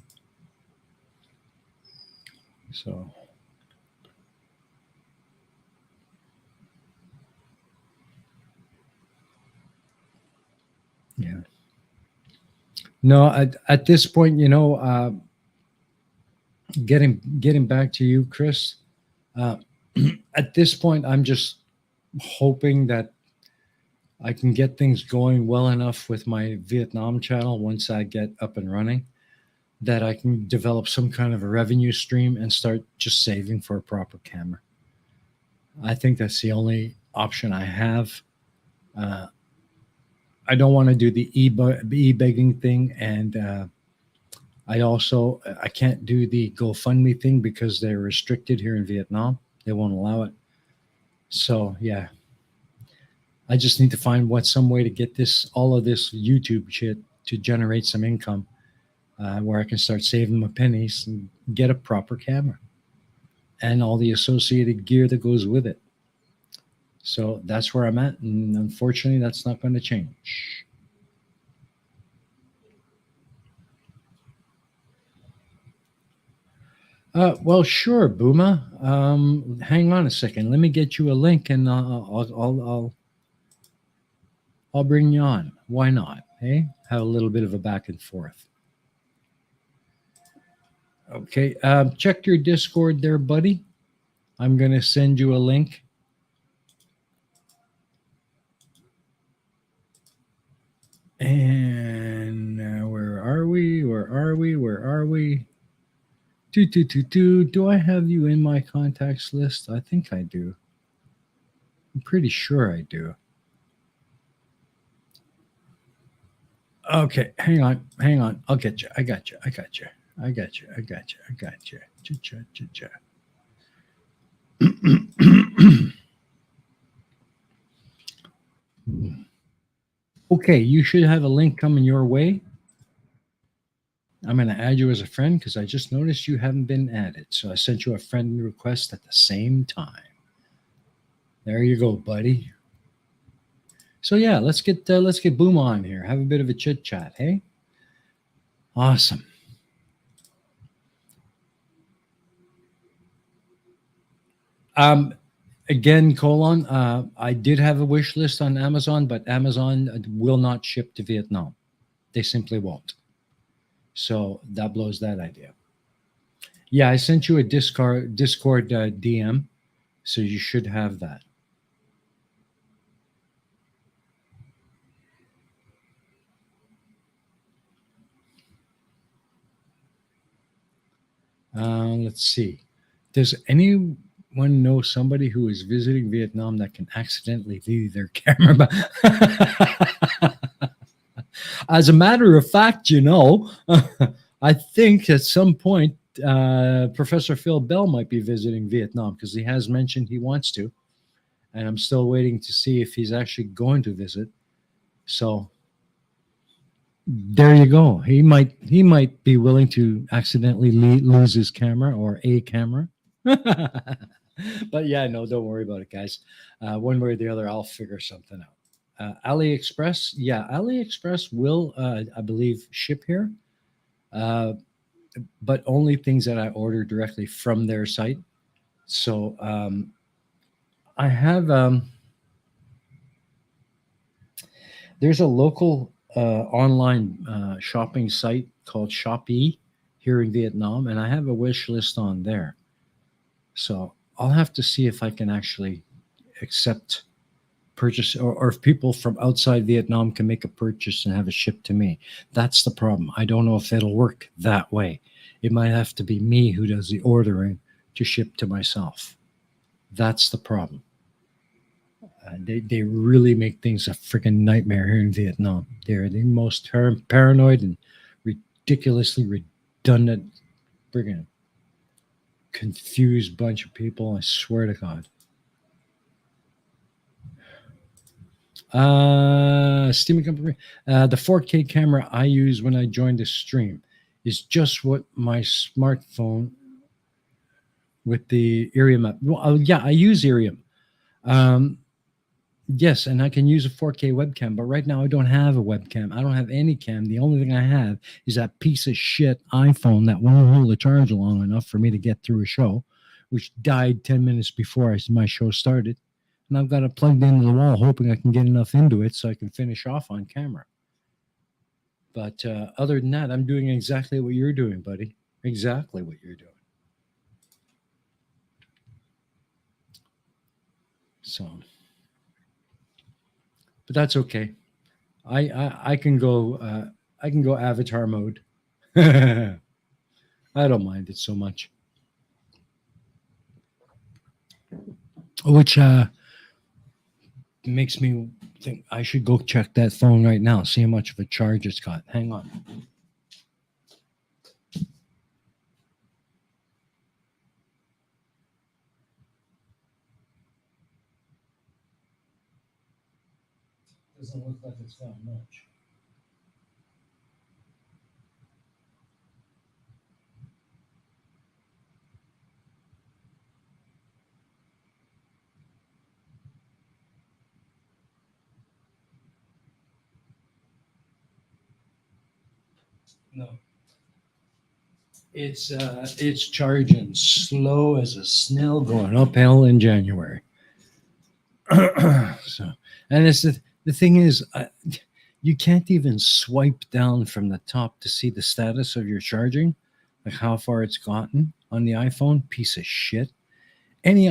A: So, yeah. No, at this point, getting back to you, Chris. Uh, at this point, I'm just hoping that I can get things going well enough with my Vietnam channel once I get up and running that I can develop some kind of a revenue stream and start just saving for a proper camera. I think that's the only option I have. Uh, I don't want to do the e-begging thing, and I can't do the GoFundMe thing because they're restricted here in Vietnam. They won't allow it. So yeah, I just need to find some way to get all of this YouTube shit to generate some income, where I can start saving my pennies and get a proper camera and all the associated gear that goes with it. So that's where I'm at, and unfortunately, that's not going to change. Well, sure, Booma. Hang on a second. Let me get you a link, and I'll bring you on. Why not? Hey, have a little bit of a back and forth. Okay. Check your Discord there, buddy. I'm gonna send you a link. And where are we? Where are we? Where are we? Do I have you in my contacts list? I think I do. I'm pretty sure I do. Okay, hang on. I'll get you. I got you. Cha-cha. Okay, you should have a link coming your way. I'm going to add you as a friend because I just noticed you haven't been added. So I sent you a friend request at the same time. There you go, buddy. So yeah, let's get Boom on here. Have a bit of a chit chat. Hey, awesome. Um, Again, colon. I did have a wish list on Amazon, but Amazon will not ship to Vietnam. They simply won't. So that blows that idea. Yeah, I sent you a Discord DM, so you should have that. Let's see. Does anyone know somebody who is visiting Vietnam that can accidentally leave their camera? As a matter of fact, I think at some point Professor Phil Bell might be visiting Vietnam because he has mentioned he wants to, and I'm still waiting to see if he's actually going to visit. So there you go. He might be willing to accidentally lose his camera or a camera. But yeah, no, don't worry about it, guys. One way or the other, I'll figure something out. AliExpress, yeah, AliExpress will, I believe, ship here, uh, but only things that I order directly from their site. So I have there's a local online shopping site called Shopee here in Vietnam, and I have a wish list on there. So I'll have to see if I can actually accept purchase, or if people from outside Vietnam can make a purchase and have it shipped to me. That's the problem. I don't know if it'll work that way. It might have to be me who does the ordering to ship to myself. That's the problem. They really make things a freaking nightmare here in Vietnam. They're the most paranoid and ridiculously redundant, friggin' confused bunch of people. I swear to God. Steaming company. The 4K camera I use when I join the stream is just what my smartphone with the Irium app. Well, yeah, I use Irium. Um, yes, and I can use a 4K webcam, but right now I don't have a webcam. I don't have any cam. The only thing I have is that piece of shit iPhone that won't hold a charge long enough for me to get through a show, which died 10 minutes before my show started. And I've got it plugged into the wall, hoping I can get enough into it so I can finish off on camera. But other than that, I'm doing exactly what you're doing, buddy. Exactly what you're doing. So, but that's okay. I can go. I can go avatar mode. I don't mind it so much. Which makes me think I should go check that phone right now, see how much of a charge it's got. Hang on. Doesn't look like it's got much. No, it's charging slow as a snail going uphill in January. So, and it's the thing is, you can't even swipe down from the top to see the status of your charging, like how far it's gotten on the iPhone. Piece of shit. Any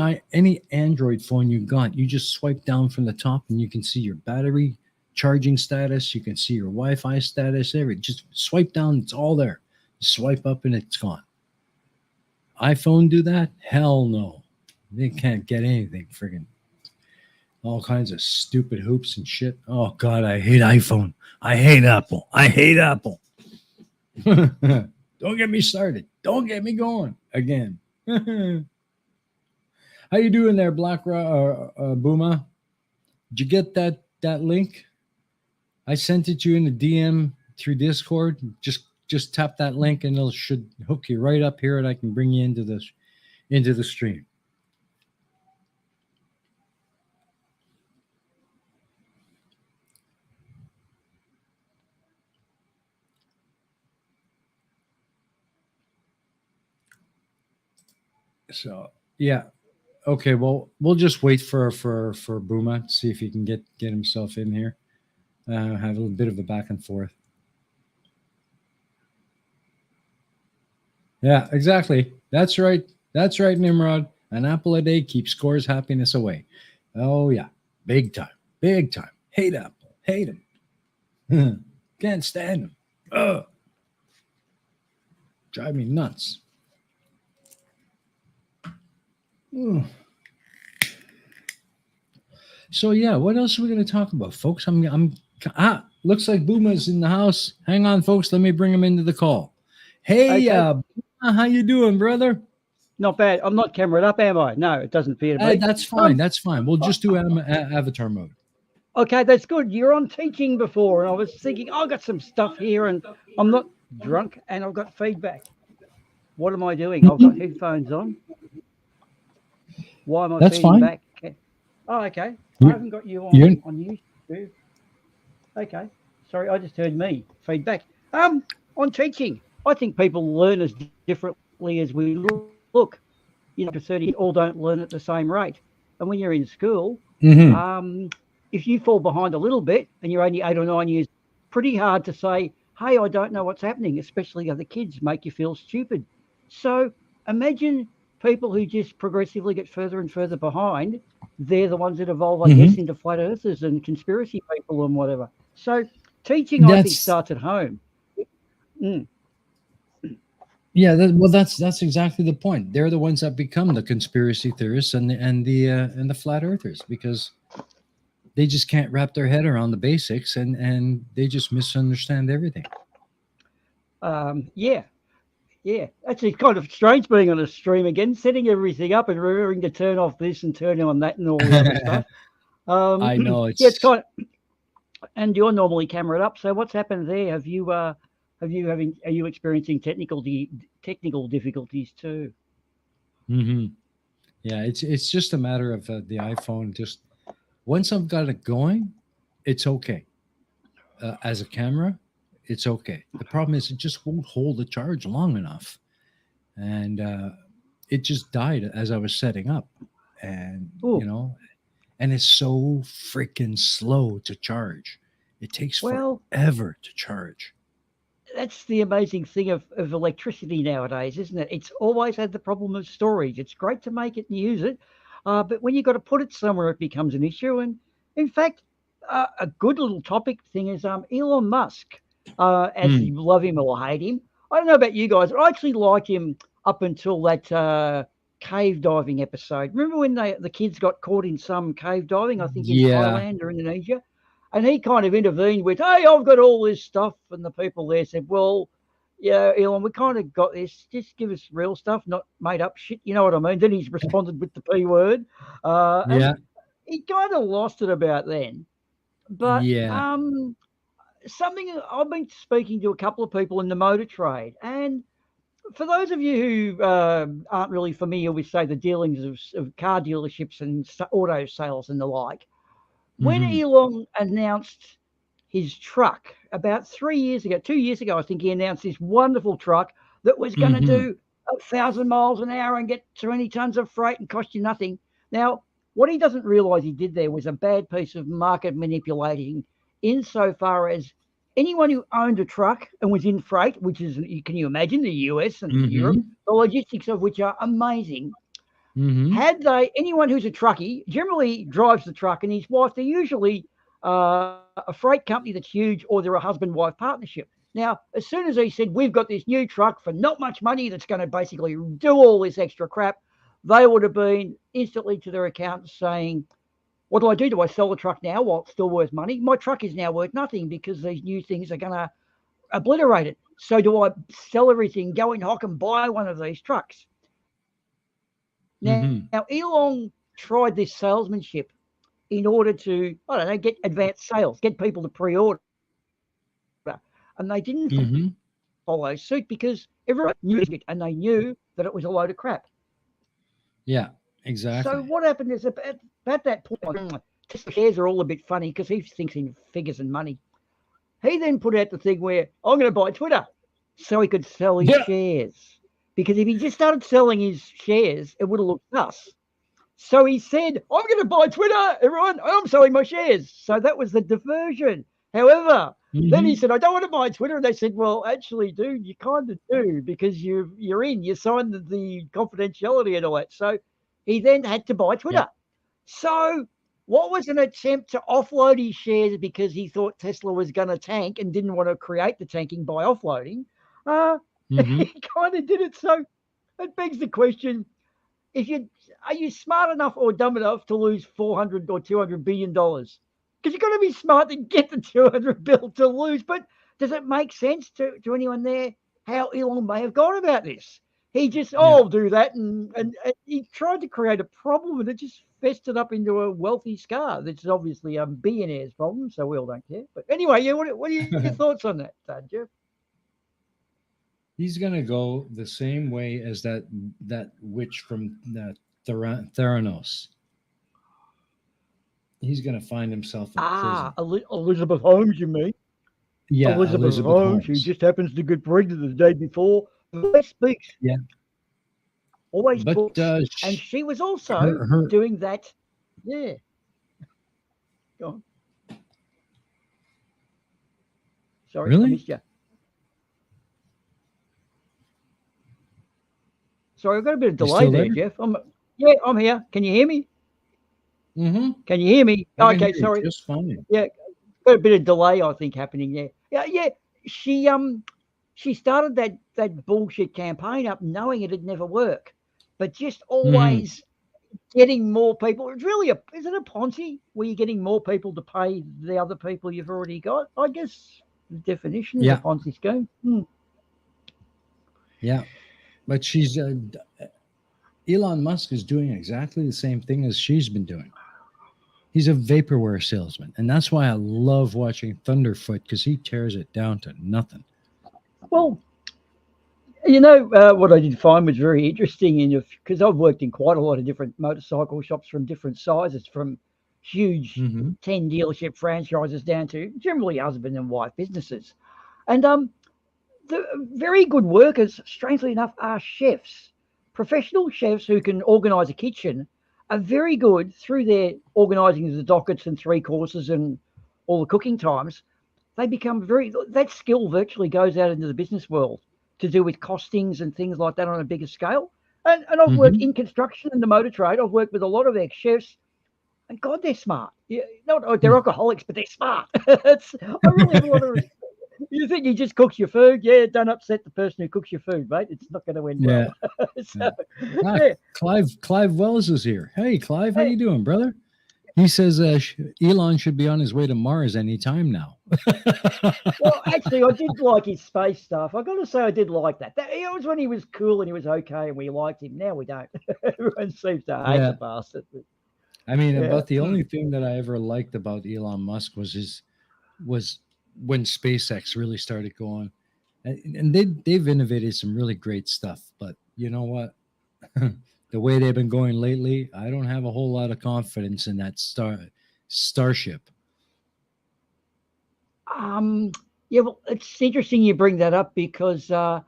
A: Android phone you got, you just swipe down from the top and you can see your battery charging status. You can see your Wi-Fi status. Everything. Just swipe down, it's all there. Swipe up and it's gone. iPhone do that? Hell no. They can't get anything. Friggin' all kinds of stupid hoops and shit. Oh God, I hate iPhone. I hate Apple. I hate Apple. Don't get me started. Don't get me going again. How you doing there, Black Booma? Did you get that link? I sent it to you in the DM through Discord. Just tap that link and it should hook you right up here, and I can bring you into the stream. So yeah, okay. Well, we'll just wait for Boomer, see if he can get himself in here. Have a little bit of a back and forth. Yeah, exactly. That's right. That's right, Nimrod. An apple a day keeps scores happiness away. Oh yeah, big time, big time. Hate apple, hate him. Can't stand him. Ugh, drive me nuts. Ugh. So yeah, what else are we going to talk about, folks? Looks like Booma's in the house. Hang on, folks. Let me bring him into the call. Hey,
B: Okay.
A: Booma, how you doing, brother?
B: Not bad. I'm not cameraed up, am I? No, it doesn't appear to be.
A: That's fine. That's fine. We'll just do avatar mode.
B: Okay, that's good. You're on teaching before, and I was thinking, I've got some stuff here, and I'm not drunk, and I've got feedback. What am I doing? I've got headphones on. Why am I
A: That's
B: feeding
A: fine.
B: back? Oh, okay. I
A: You-
B: haven't got you
A: you-
B: on YouTube. Okay. Sorry, I just heard me feedback. On teaching, I think people learn as differently as we look. You know, to 30, all don't learn at the same rate. And when you're in school,
A: Mhm.
B: if you fall behind a little bit and you're only 8 or 9 years, pretty hard to say, hey, I don't know what's happening, especially other kids make you feel stupid. So imagine people who just progressively get further and further behind. They're the ones that evolve, I guess,
A: Mhm.
B: into flat earthers and conspiracy people and whatever. So teaching, I think,
A: That's
B: starts at home. Mm.
A: yeah. That's exactly the point. They're the ones that become the conspiracy theorists and the flat earthers because they just can't wrap their head around the basics and they just misunderstand everything.
B: Yeah, yeah. Actually, it's kind of strange being on a stream again, setting everything up and remembering to turn off this and turn on that and all the other stuff.
A: I know
B: Yeah, it's
A: it's
B: kind of, and you're normally cameraed up. So what's happened there? Are you experiencing technical difficulties too?
A: hmm yeah, it's just a matter of the iPhone. Just once I've got it going, it's okay. As a camera, it's okay. The problem is it just won't hold the charge long enough, and it just died as I was setting up, and
B: Oh,
A: and it's so freaking slow to charge. It takes
B: well,
A: forever to charge.
B: that's the amazing thing of electricity nowadays, isn't it? It's always had the problem of storage. It's great to make it and use it, but when you've got to put it somewhere, it becomes an issue. And in fact, a good little topic thing is Elon Musk. As
A: Mm.
B: you love him or hate him, I don't know about you guys, but I actually like him up until that cave diving episode. Remember when the kids got caught in some cave diving? I think in
A: Yeah,
B: Thailand or Indonesia. And he kind of intervened with, hey, I've got all this stuff. And the people there said, well, yeah, Elon, we kind of got this. Just give us real stuff, not made up shit. You know what I mean? Then he's responded with the P word. And
A: yeah,
B: he kind of lost it about then. But
A: yeah.
B: something I've been speaking to a couple of people in the motor trade. And for those of you who aren't really familiar with, say, the dealings of car dealerships and auto sales and the like, when
A: hmm
B: Elon announced his truck about 3 years ago, 2 years ago, I think he announced this wonderful truck that was going to
A: hmm
B: do 1,000 miles an hour and get 20 tons of freight and cost you nothing. Now, what he doesn't realize he did there was a bad piece of market manipulating insofar as anyone who owned a truck and was in freight, which is, can you imagine, the US and Europe,
A: hmm
B: the logistics of which are amazing,
A: hmm
B: had they, anyone who's a truckie generally drives the truck, and his wife, they're usually a freight company that's huge, or they're a husband-wife partnership. Now, as soon as he said, we've got this new truck for not much money that's going to basically do all this extra crap, they would have been instantly to their accountants saying, what do I do? Do I sell the truck now while it's still worth money? My truck is now worth nothing because these new things are going to obliterate it. So do I sell everything, go in hock and buy one of these trucks? Now,
A: hmm
B: Elon tried this salesmanship in order to, I don't know, get advanced sales, get people to pre order. and they didn't
A: Mm-hmm.
B: follow suit because everyone knew it and they knew that it was a load of crap.
A: Yeah,
B: So
A: exactly.
B: what happened is about that point, Tesla shares are all a bit funny because he thinks in figures and money. He then put out the thing where I'm going to buy Twitter so he could sell his
A: Yeah.
B: shares. Because if he just started selling his shares, it would have looked us. So he said, I'm going to buy Twitter, everyone. I'm selling my shares. So that was the diversion. However, then he
A: Mm-hmm.
B: said, I don't want to buy Twitter. And they said, well, actually, dude, you kind of do because you're in. You signed the confidentiality and all that. So he then had to buy
A: Yeah.
B: Twitter. So what was an attempt to offload his shares because he thought Tesla was going to tank and didn't want to create the tanking by offloading? Uh,
A: Mm-hmm.
B: he kind of did it. So it begs the question: if you are you smart enough or dumb enough to lose 400 or 200 billion dollars? Because you've got to be smart to get the 200 bill to lose. But does it make sense to anyone there how Elon may have gone about this? He just,
A: Yeah.
B: I'll do that. And he tried to create a problem and it just festered up into a wealthy scar. That's obviously a billionaire's problem, so we all don't care. But anyway, yeah, what are your thoughts on that, Jeff?
A: He's gonna go the same way as that witch from Theranos. He's gonna find himself in
B: Ah,
A: prison.
B: Elizabeth Holmes, you mean?
A: Yeah,
B: Elizabeth
A: Elizabeth
B: Holmes, who
A: Holmes.
B: just happens to get pregnant the day before, always speaks,
A: Yeah,
B: always
A: but
B: talks. And she was also
A: her
B: doing that. Yeah. Go on. Sorry, I
A: really?
B: missed you. Sorry, I've got a bit of
A: You
B: delay
A: still there?
B: there, Jeff. Yeah, I'm here. Can you hear me?
A: Mm-hmm.
B: Can you hear me?
A: I can
B: Okay,
A: hear you
B: sorry.
A: just fine.
B: Yeah, got a bit of delay, I think, happening there. Yeah, yeah. She started that bullshit campaign up knowing it'd never work, but just
A: Mm-hmm.
B: always getting more people. It's really is it a Ponzi where you're getting more people to pay the other people you've already got? I guess the definition is a
A: Yeah,
B: Ponzi scheme. Hmm.
A: yeah. But she's Elon Musk is doing exactly the same thing as she's been doing. He's a vaporware salesman, and that's why I love watching Thunderfoot because he tears it down to nothing.
B: Well, what I did find was very interesting in because I've worked in quite a lot of different motorcycle shops from different sizes, from huge
A: Mm-hmm.
B: 10 dealership franchises down to generally husband and wife businesses. And the very good workers, strangely enough, are chefs. Professional chefs who can organise a kitchen are very good through their organising the dockets and three courses and all the cooking times. They become that skill virtually goes out into the business world to do with costings and things like that on a bigger scale. And I've worked
A: Mm-hmm.
B: in construction and the motor trade. I've worked with a lot of ex chefs, and God, they're smart. Yeah, not they're alcoholics, but they're smart. I really have a lot of respect. You think you just cooks your food? Yeah, don't upset the person who cooks your food, mate. It's not going to end well.
A: Yeah.
B: So,
A: Ah,
B: yeah.
A: Clive Wells is here. Hey, Clive, how
B: Hey,
A: you doing, brother? He says Elon should be on his way to Mars any time now.
B: well, actually, I did like his space stuff. I got to say, I did like that. It was when he was cool and he was okay, and we liked him. Now we don't. Everyone seems to hate the
A: Yeah,
B: bastard.
A: I mean,
B: Yeah.
A: about the only thing that I ever liked about Elon Musk was when SpaceX really started going, and they've innovated some really great stuff. But you know what? The way they've been going lately, I don't have a whole lot of confidence in that starship.
B: Um. Yeah. Well, it's interesting you bring that up because I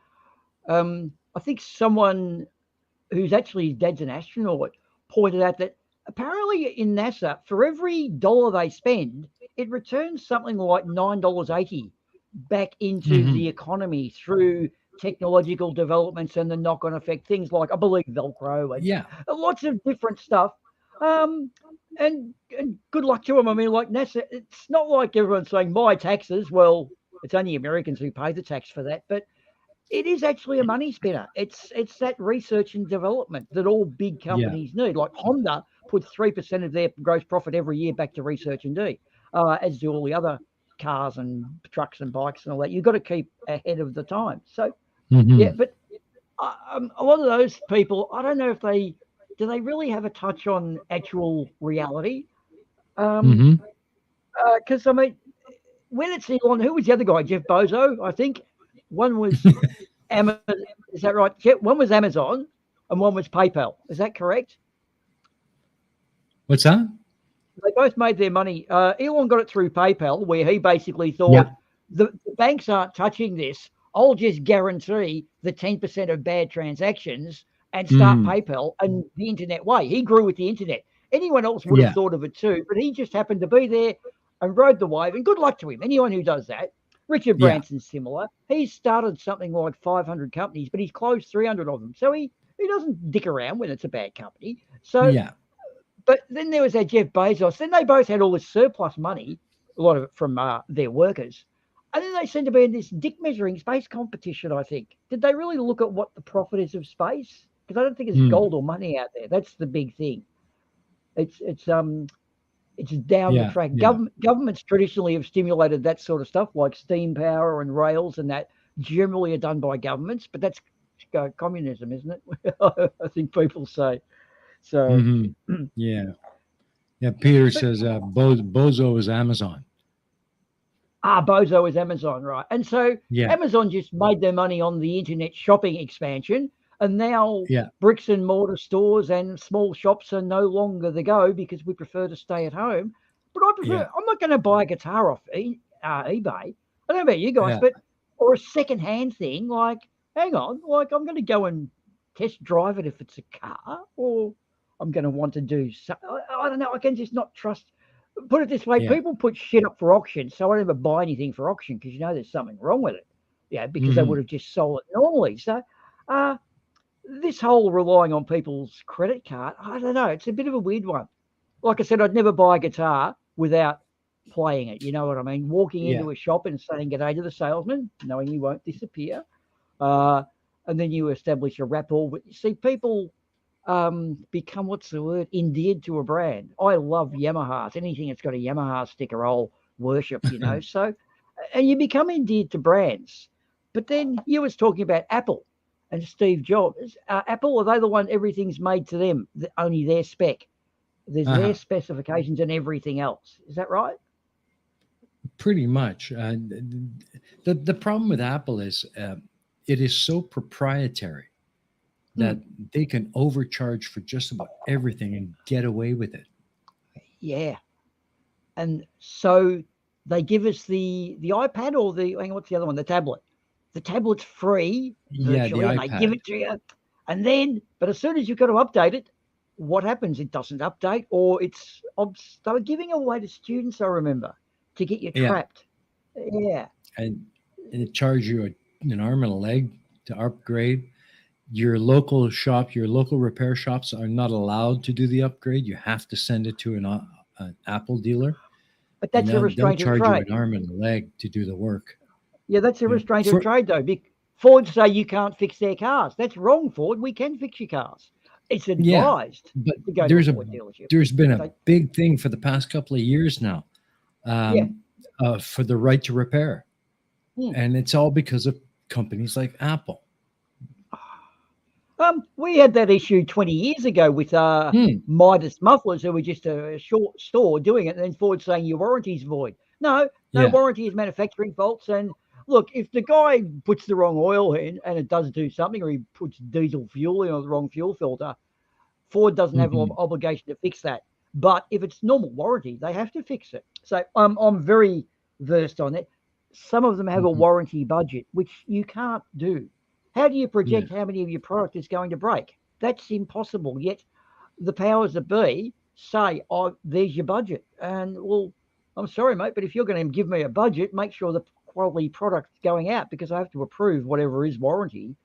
B: think someone who's actually dad's an astronaut pointed out that apparently in NASA, for every dollar they spend, it returns something like $9.80 back into
A: Hmm.
B: the economy through technological developments and the knock-on effect, things like I believe Velcro and
A: Yeah,
B: lots of different stuff. Um, and good luck to them. I mean, like NASA, it's not like everyone's saying my taxes. Well, it's only Americans who pay the tax for that, but it is actually a money spinner. It's that research and development that all big
A: yeah,
B: companies need. Like Honda puts 3% of their gross profit every year back to research and D, as do all the other cars and trucks and bikes and all that. You've got to keep ahead of the time. So yeah,
A: hmm,
B: but a lot of those people, I don't know if they really have a touch on actual reality. Um,
A: hmm,
B: because I mean, when it's Elon, who was the other guy? Jeff Bezos, I think. One was Amazon. Is that right? One was Amazon, and one was PayPal. Is that correct?
A: What's that?
B: They both made their money. Elon got it through PayPal, where he basically
A: Yeah.
B: thought the banks aren't touching this. I'll just guarantee the 10% of bad transactions and start
A: Mm,
B: PayPal and the internet way. He grew with the internet. Anyone else would have
A: yeah.
B: thought of it too, but he just happened to be there and rode the wave. And good luck to him. Anyone who does that. Richard
A: Yeah.
B: Branson's similar. He's started something like 500 companies, but he's closed 300 of them. So he doesn't dick around when it's a bad company. So
A: Yeah.
B: but then there was that Jeff Bezos. Then they both had all this surplus money, a lot of it from their workers. And then they seem to be in this dick measuring space competition, I think. Did they really look at what the profit is of space? Because I don't think it's
A: Mm,
B: gold or money out there. That's the big thing. It's down the
A: yeah.
B: track.
A: Yeah.
B: Governments traditionally have stimulated that sort of stuff, like steam power and rails, and that generally are done by governments. But that's communism, isn't it? I think people say so.
A: Hmm. Yeah. Yeah. Peter says Bozo is Amazon.
B: Bozo is Amazon, right? And so
A: Yeah.
B: Amazon just made their money on the internet shopping expansion, and now
A: Yeah.
B: bricks and mortar stores and small shops are no longer the go because we prefer to stay at home. But I prefer.
A: Yeah.
B: I'm not going to buy a guitar off eBay. I don't know about you guys,
A: Yeah.
B: but or a second-hand thing. Like, hang on, like I'm going to go and test drive it if it's a car, or I'm going to want to do. I don't know. I can just not trust. Put it this way,
A: Yeah.
B: people put shit up for auction, so I never buy anything for auction because you know there's something wrong with it. Yeah, because they would
A: Hmm.
B: have just sold it normally. So uh this whole relying on people's credit card, I don't know, it's a bit of a weird one. Like I said, I'd never buy a guitar without playing it. You know what I mean? Walking
A: Yeah.
B: into a shop and saying good day to the salesman, knowing he won't disappear. Uh and then you establish a rapport. But you see, people become, what's the word, endeared to a brand. I love Yamahas. Anything that's got a Yamaha sticker, I'll worship. So, and you become endeared to brands. But then you was talking about Apple and Steve Jobs. Apple, are they the one everything's made to them, only their spec? There's their
A: Uh-huh.
B: specifications and everything else. Is that right?
A: Pretty much. The problem with Apple is it is so proprietary
B: Hmm.
A: that they can overcharge for just about everything and get away with it.
B: Yeah. And so they give us the iPad or hang on, what's the other one? The tablet. The tablet's free
A: Yeah, the
B: virtually, and they give
A: iPad.
B: it to you. And then, but as soon as you've got to update it, what happens? It doesn't update, or they were giving away to students, I remember, to get you
A: Yeah,
B: trapped. Yeah.
A: and it charge you an arm and a leg to upgrade. Your local shop, your local repair shops are not allowed to do the upgrade. You have to send it to an Apple dealer,
B: But
A: and
B: that's a
A: they'll
B: restraint of
A: charge you
B: trade.
A: an arm and a leg to do the work.
B: Yeah, that's a
A: Yeah,
B: restraint of
A: for
B: trade, though. Ford say you can't fix their cars. That's wrong, Ford. We can fix your cars. It's
A: yeah,
B: advised
A: but
B: to go to a
A: there's a
B: Ford dealership.
A: there's been
B: But
A: a big thing for the past couple of years now,
B: yeah.
A: um, for the right to repair,
B: Hmm.
A: and it's all because of companies like Apple.
B: We had that issue 20 years ago with
A: Hmm.
B: Midas mufflers, who were just a short store doing it, and then Ford saying your warranty's void. No, no
A: Yeah.
B: warranty is manufacturing faults. And look, if the guy puts the wrong oil in and it does do something, or he puts diesel fuel in or the wrong fuel filter, Ford doesn't have an
A: Mhm.
B: obligation to fix that. But if it's normal warranty, they have to fix it. So I'm very versed on it. Some of them have a
A: Mhm.
B: warranty budget, which you can't do. How do you
A: Yeah.
B: project how many of your product is going to break? That's impossible. Yet the powers that be say, "Oh, there's your budget," and well, I'm sorry, mate, but if you're going to give me a budget, make sure the quality product's going out because I have to approve whatever is warranty.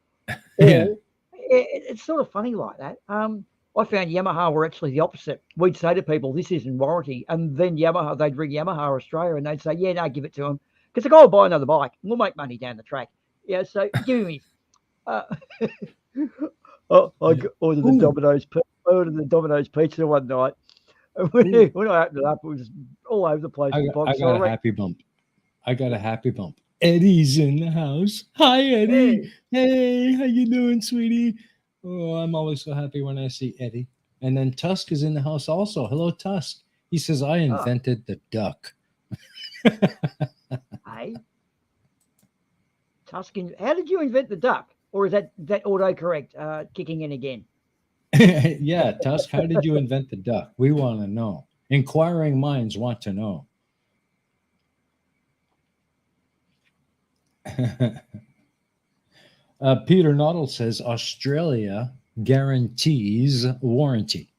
A: Yeah.
B: Or it's sort of funny like that. I found Yamaha were actually the opposite. We'd say to people, "This isn't warranty," and then they'd ring Yamaha Australia and they'd say, "Yeah, no, give it to them because the guy will buy another bike. We'll make money down the track." Yeah, so give me. Uh, I
A: Yeah.
B: ordered the
A: Ooh.
B: Domino's. I ordered the Domino's pizza one night, and when,
A: Ooh.
B: when I opened it up, it was all over the place
A: I
B: with
A: got, I
B: box. So
A: got
B: I
A: a
B: reckon,
A: happy bump. I got a happy bump. Eddie's in the house. Hi, Eddie.
B: hey,
A: Hey, how you doing, sweetie? Oh, I'm always so happy when I see Eddie. And then Tusk is in the house also. Hello, Tusk. He says I
B: ah,
A: invented the duck.
B: Hey, Tuscan, how did you invent the duck? Or is that autocorrect kicking in again?
A: Yeah, Tusk, how did you invent the duck? We want to know. Inquiring minds want to know. Peter Noddle says Australia guarantees warranty.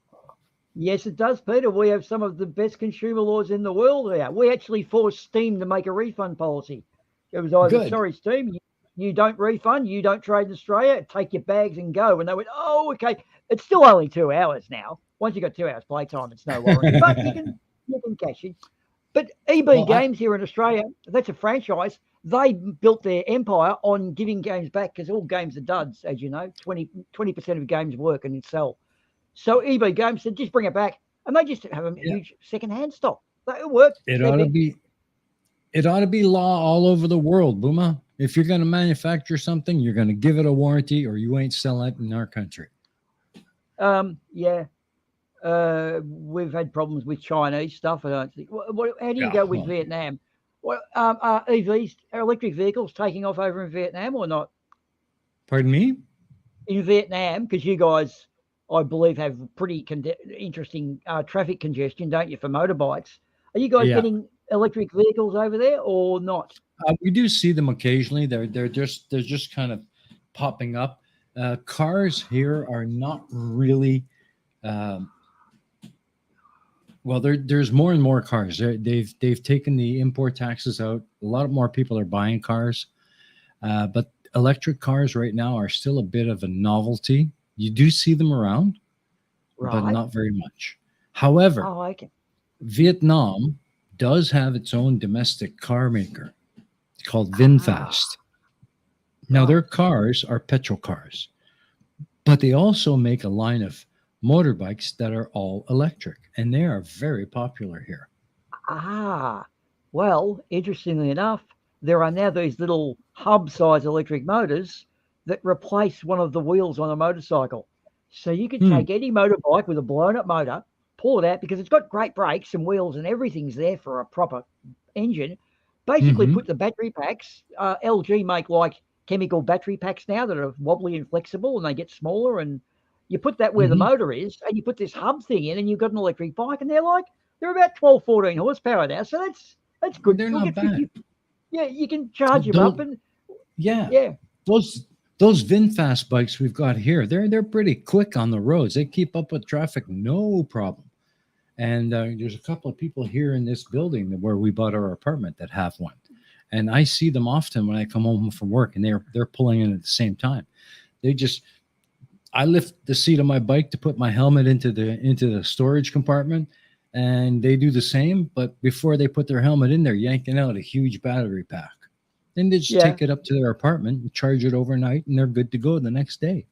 B: Yes, it does, Peter. We have some of the best consumer laws in the world here. We actually forced Steam to make a refund policy. It was either,
A: Good.
B: sorry, Steam, you don't refund, you don't trade in Australia, take your bags and go. And they went, oh, okay. It's still only 2 hours now. Once you've got 2 hours playtime, it's no warranty, but you can cash in. But EB
A: Well,
B: Games here in Australia, that's a franchise. They built their empire on giving games back because all games are duds, as you know. 20% of games work and sell. So EB Games said, just bring it back. And they just have a
A: yeah,
B: huge second-hand stock. It worked.
A: it
B: They're
A: ought to
B: big.
A: be it ought to be law all over the world, Booma. If you're going to manufacture something, you're going to give it a warranty, or you ain't selling it in our country.
B: Yeah. We've had problems with Chinese stuff. I don't think. How do you
A: Yeah.
B: go with
A: Well,
B: Vietnam? Are EVs, are electric vehicles taking off over in Vietnam or not?
A: pardon me.
B: In Vietnam, because you guys, I believe, have pretty interesting traffic congestion, don't you, for motorbikes? Are you guys
A: Yeah,
B: getting electric vehicles over there or not?
A: we do see them occasionally. They're just kind of popping up. Cars here are not really. Um, well, there's more and more cars. They've taken the import taxes out. A lot more people are buying cars, but electric cars right now are still a bit of a novelty. You do see them around, but
B: Right.
A: not very much. However,
B: Oh, okay.
A: Vietnam does have its own domestic car maker called
B: Ah,
A: VinFast. Now,
B: right.
A: their cars are petrol cars, but they also make a line of motorbikes that are all electric, and they are very popular here.
B: Ah, well, interestingly enough, there are now these little hub-size electric motors that replace one of the wheels on a motorcycle. So you can
A: Hmm.
B: take any motorbike with a blown-up motor, pull it out because it's got great brakes and wheels and everything's there for a proper engine. Basically,
A: Mm-hmm.
B: put the battery packs. LG make like chemical battery packs now that are wobbly and flexible, and they get smaller. And you put that where the
A: Mm-hmm.
B: motor is, and you put this hub thing in, and you've got an electric bike, and they're about 12, 14 horsepower now. So that's good.
A: They're
B: You'll
A: not
B: get
A: bad.
B: 50. Yeah, you can charge them up,
A: Those,
B: and
A: yeah,
B: yeah,
A: those those VinFast bikes we've got here, they're pretty quick on the roads. They keep up with traffic, no problem. And there's a couple of people here in this building where we bought our apartment that have one, and I see them often when I come home from work, and they're pulling in at the same time. They just I lift the seat of my bike to put my helmet into the storage compartment, and they do the same. But before they put their helmet in, they're yanking out a huge battery pack. Then they just
B: yeah,
A: take it up to their apartment and charge it overnight, and they're good to go the next day.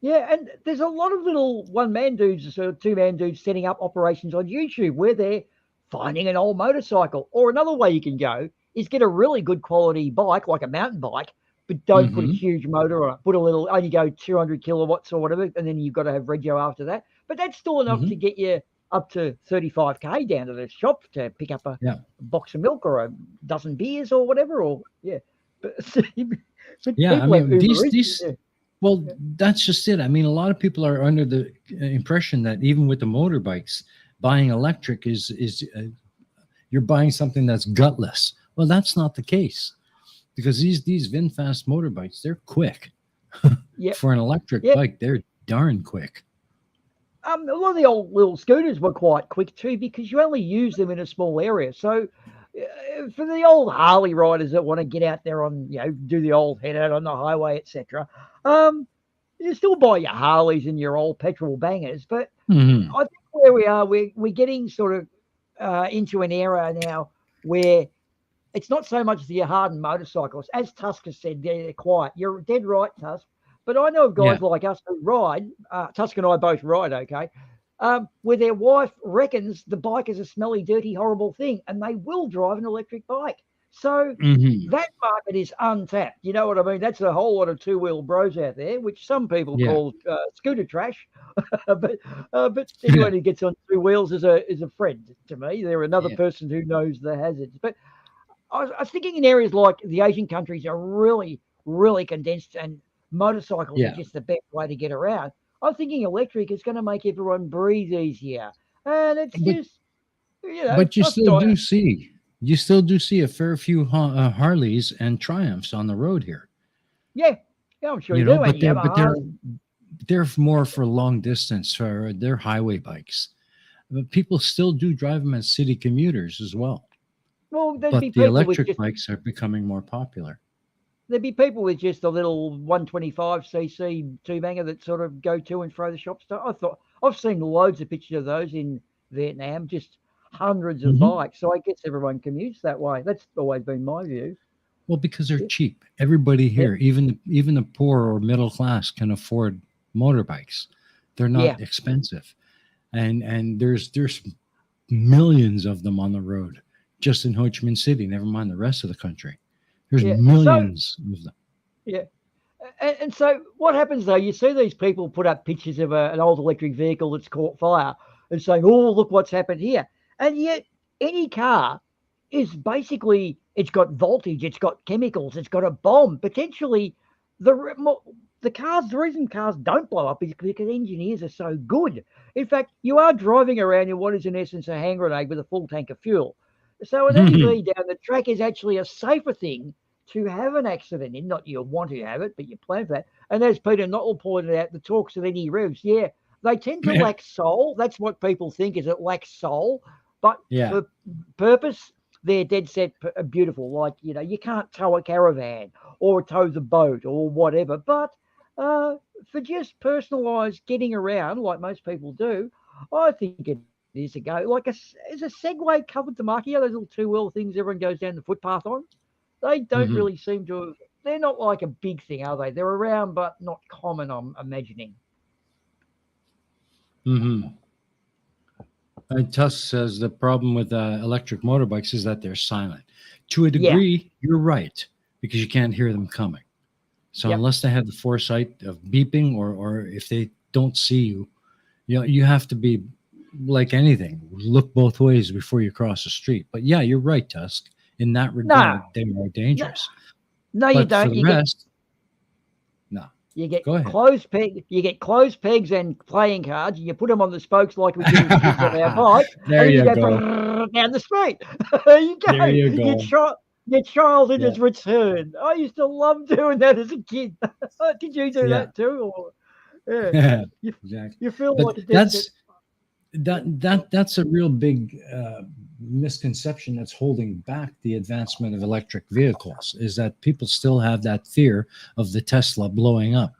B: yeah. And there's a lot of little one-man dudes or two-man dudes setting up operations on YouTube where they're finding an old motorcycle. Or another way you can go is get a really good quality bike, like a mountain bike, but don't put a
A: Hmm.
B: huge motor on it. Put a little, only go 200 kilowatts or whatever, and then you've got to have rego after that. But that's still enough
A: Hmm.
B: to get you up to 35K down to the shop to pick up a
A: Yeah,
B: box of milk or a dozen beers or whatever. Or yeah, but, but
A: yeah. I
B: people have
A: mean,
B: Uber
A: these
B: Eats.
A: these.
B: Yeah,
A: Well,
B: yeah,
A: that's just it. I mean, a lot of people are under the impression that even with the motorbikes, buying electric is you're buying something that's gutless. Well, that's not the case because these VinFast motorbikes, they're quick.
B: yeah.
A: For an electric
B: Yeah.
A: bike, they're darn quick.
B: A lot of the old little scooters were quite quick too because you only use them in a small area. So, for the old Harley riders that want to get out there on, do the old head out on the highway, etc., um, you still buy your Harleys and your old petrol bangers. But
A: Hmm.
B: I think where we are, we're getting sort of into an era now where it's not so much the hardened motorcyclists. As Tusk has said, they're quiet. You're dead right, Tusk. But I know of
A: Yeah.
B: guys like us who ride, Tusk and I both ride, okay, where their wife reckons the bike is a smelly, dirty, horrible thing, and they will drive an electric bike. So
A: Hmm.
B: that market is untapped. You know what I mean? That's a whole lot of two-wheel bros out there, which some people
A: Yeah.
B: call scooter trash. But
A: Yeah.
B: anyone who gets on two wheels is a friend to me. They're another
A: Yeah.
B: person who knows the hazards. But I was thinking in areas like the Asian countries are really, really condensed, and motorcycles are
A: Yeah.
B: just the best way to get around. I'm thinking electric is going to make everyone breathe easier, and it's
A: But
B: just
A: but you
B: I've
A: still
B: died.
A: do see a fair few Harleys and Triumphs on the road here.
B: Yeah, yeah, I'm sure
A: You
B: you
A: know,
B: do, and
A: but
B: Yamahas.
A: they're more for long distance, for they're highway bikes. But people still do drive them as city commuters as well.
B: Well, there'd
A: But
B: be
A: the
B: people with
A: electric
B: just
A: bikes are becoming more popular.
B: there'd be people with just a little 125cc two banger that sort of go to and fro the shop stuff. I've seen loads of pictures of those in Vietnam, just hundreds of
A: Hmm.
B: bikes. So I guess everyone commutes that way. That's always been my view.
A: Well, because they're
B: Yeah,
A: cheap. Everybody
B: yeah,
A: here, even the poor or middle class, can afford motorbikes. They're
B: yeah,
A: not expensive, and there's millions of them on the road just in Ho Chi Minh City. Never mind the rest of the country. There's
B: yeah. So
A: millions of them.
B: yeah, and so what happens though? You see these people put up pictures of an old electric vehicle that's caught fire and saying, "Oh, look what's happened here," and yet any car is basically it's got voltage, it's got chemicals, it's got a bomb. Potentially, the reason cars don't blow up is because engineers are so good. In fact, you are driving around in what is in essence a hand grenade with a full tank of fuel. So an EV down the track is actually a safer thing to have an accident in. Not you want to have it, but you plan for that. And as Peter Nottle pointed out, the talks of any revs, yeah, they tend to
A: Yeah,
B: lack soul. That's what people think is it lacks soul. But
A: yeah.
B: for purpose, they're dead set beautiful. Like, you can't tow a caravan or tow the boat or whatever. But uh, for just personalised getting around, like most people do, I think it is a go. Is a Segway covered the market? Yeah, those little two-wheel things everyone goes down the footpath on. They don't
A: Hmm.
B: really seem to have. They're not like a big thing, are they? They're around, but not common. I'm imagining.
A: Hmm. And Tusk says the problem with electric motorbikes is that they're silent. To a
B: Yeah.
A: degree, you're right because you can't hear them coming. So
B: Yep.
A: unless they have the foresight of beeping, or if they don't see you, you have to be like anything. Look both ways before you cross the street. But yeah, you're right, Tusk. In that
B: No.
A: regard, they are
B: No.
A: dangerous.
B: No, you
A: But for
B: don't.
A: the
B: You get
A: rest, no.
B: you get
A: Go ahead.
B: closed peg. You get closed pegs and playing cards. And you put them on the spokes like we did as kids on our bike,
A: There
B: and then you
A: you
B: go
A: go.
B: down the street. There you
A: There
B: go.
A: you
B: Your
A: go.
B: child. Your child in
A: Yeah.
B: its return. I used to love doing that as a kid. Did you do
A: Yeah.
B: that too? Or yeah, you
A: Exactly.
B: you feel
A: But
B: like a dead set.
A: that's a real big misconception that's holding back the advancement of electric vehicles, is that people still have that fear of the Tesla blowing up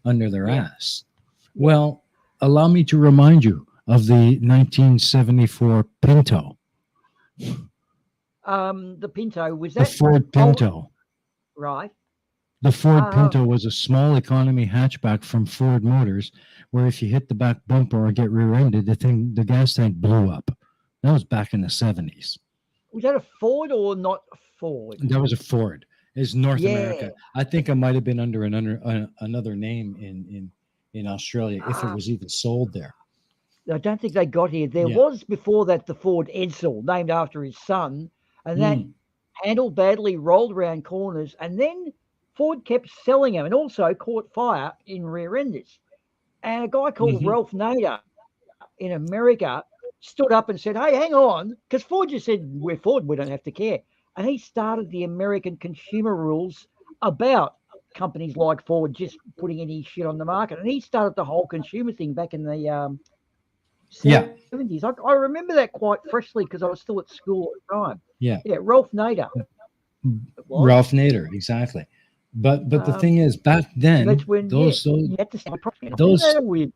A: under their
B: Yeah,
A: ass.
B: yeah.
A: Well, allow me to remind you of the 1974 Pinto,
B: The Pinto was
A: the
B: that
A: Ford
B: old,
A: Pinto.
B: right?
A: The Ford
B: Uh,
A: Pinto was a small economy hatchback from Ford Motors, where if you hit the back bumper or get rear-ended, the gas tank blew up. That was back in the 70s.
B: was that a Ford or not a Ford?
A: That was a Ford. It's North
B: Yeah.
A: America. I think it might have been under another name in Australia, if it
B: Uh,
A: was even sold there.
B: I don't think they got here. There
A: Yeah.
B: was before that the Ford Edsel, named after his son, and that
A: Mm.
B: handled badly, rolled around corners, and then Ford kept selling them and also caught fire in rear enders. And a guy called
A: Hmm.
B: Ralph Nader in America stood up and said, "Hey, hang on," because Ford just said, "We're Ford, we don't have to care." And he started the American consumer rules about companies like Ford just putting any shit on the market. And he started the whole consumer thing back in the
A: Yeah.
B: 70s. I remember that quite freshly because I was still at school at the time.
A: Yeah.
B: Yeah, Ralph Nader it was.
A: Ralph Nader, exactly. But the
B: Um,
A: thing is, back
B: and that's
A: then,
B: when, yeah, you had to start property. Isn't
A: those
B: that weird?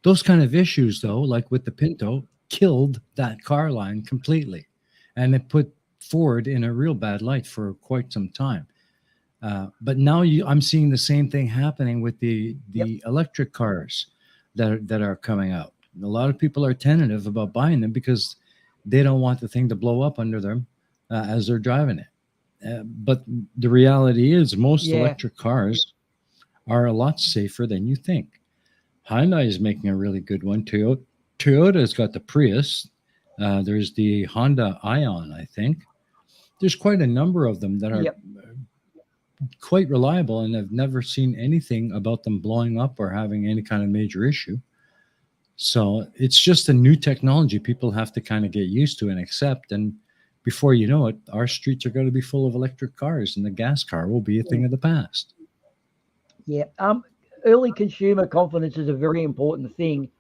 A: those kind of issues, though, like with the Pinto, killed that car line completely, and it put Ford in a real bad light for quite some time. But now I'm seeing the same thing happening with
B: Yep.
A: the electric cars that are coming out. A lot of people are tentative about buying them because they don't want the thing to blow up under them, as they're driving it. But the reality is, most
B: Yeah.
A: electric cars are a lot safer than you think. Hyundai is making a really good one. Toyota's got the Prius. There's the Honda Ion, I think. There's quite a number of them that are
B: Yep.
A: quite reliable, and I've never seen anything about them blowing up or having any kind of major issue. So it's just a new technology people have to kind of get used to and accept. And before you know it, our streets are going to be full of electric cars, and the gas car will be a thing of the past.
B: Yeah. Early consumer confidence is a very important thing.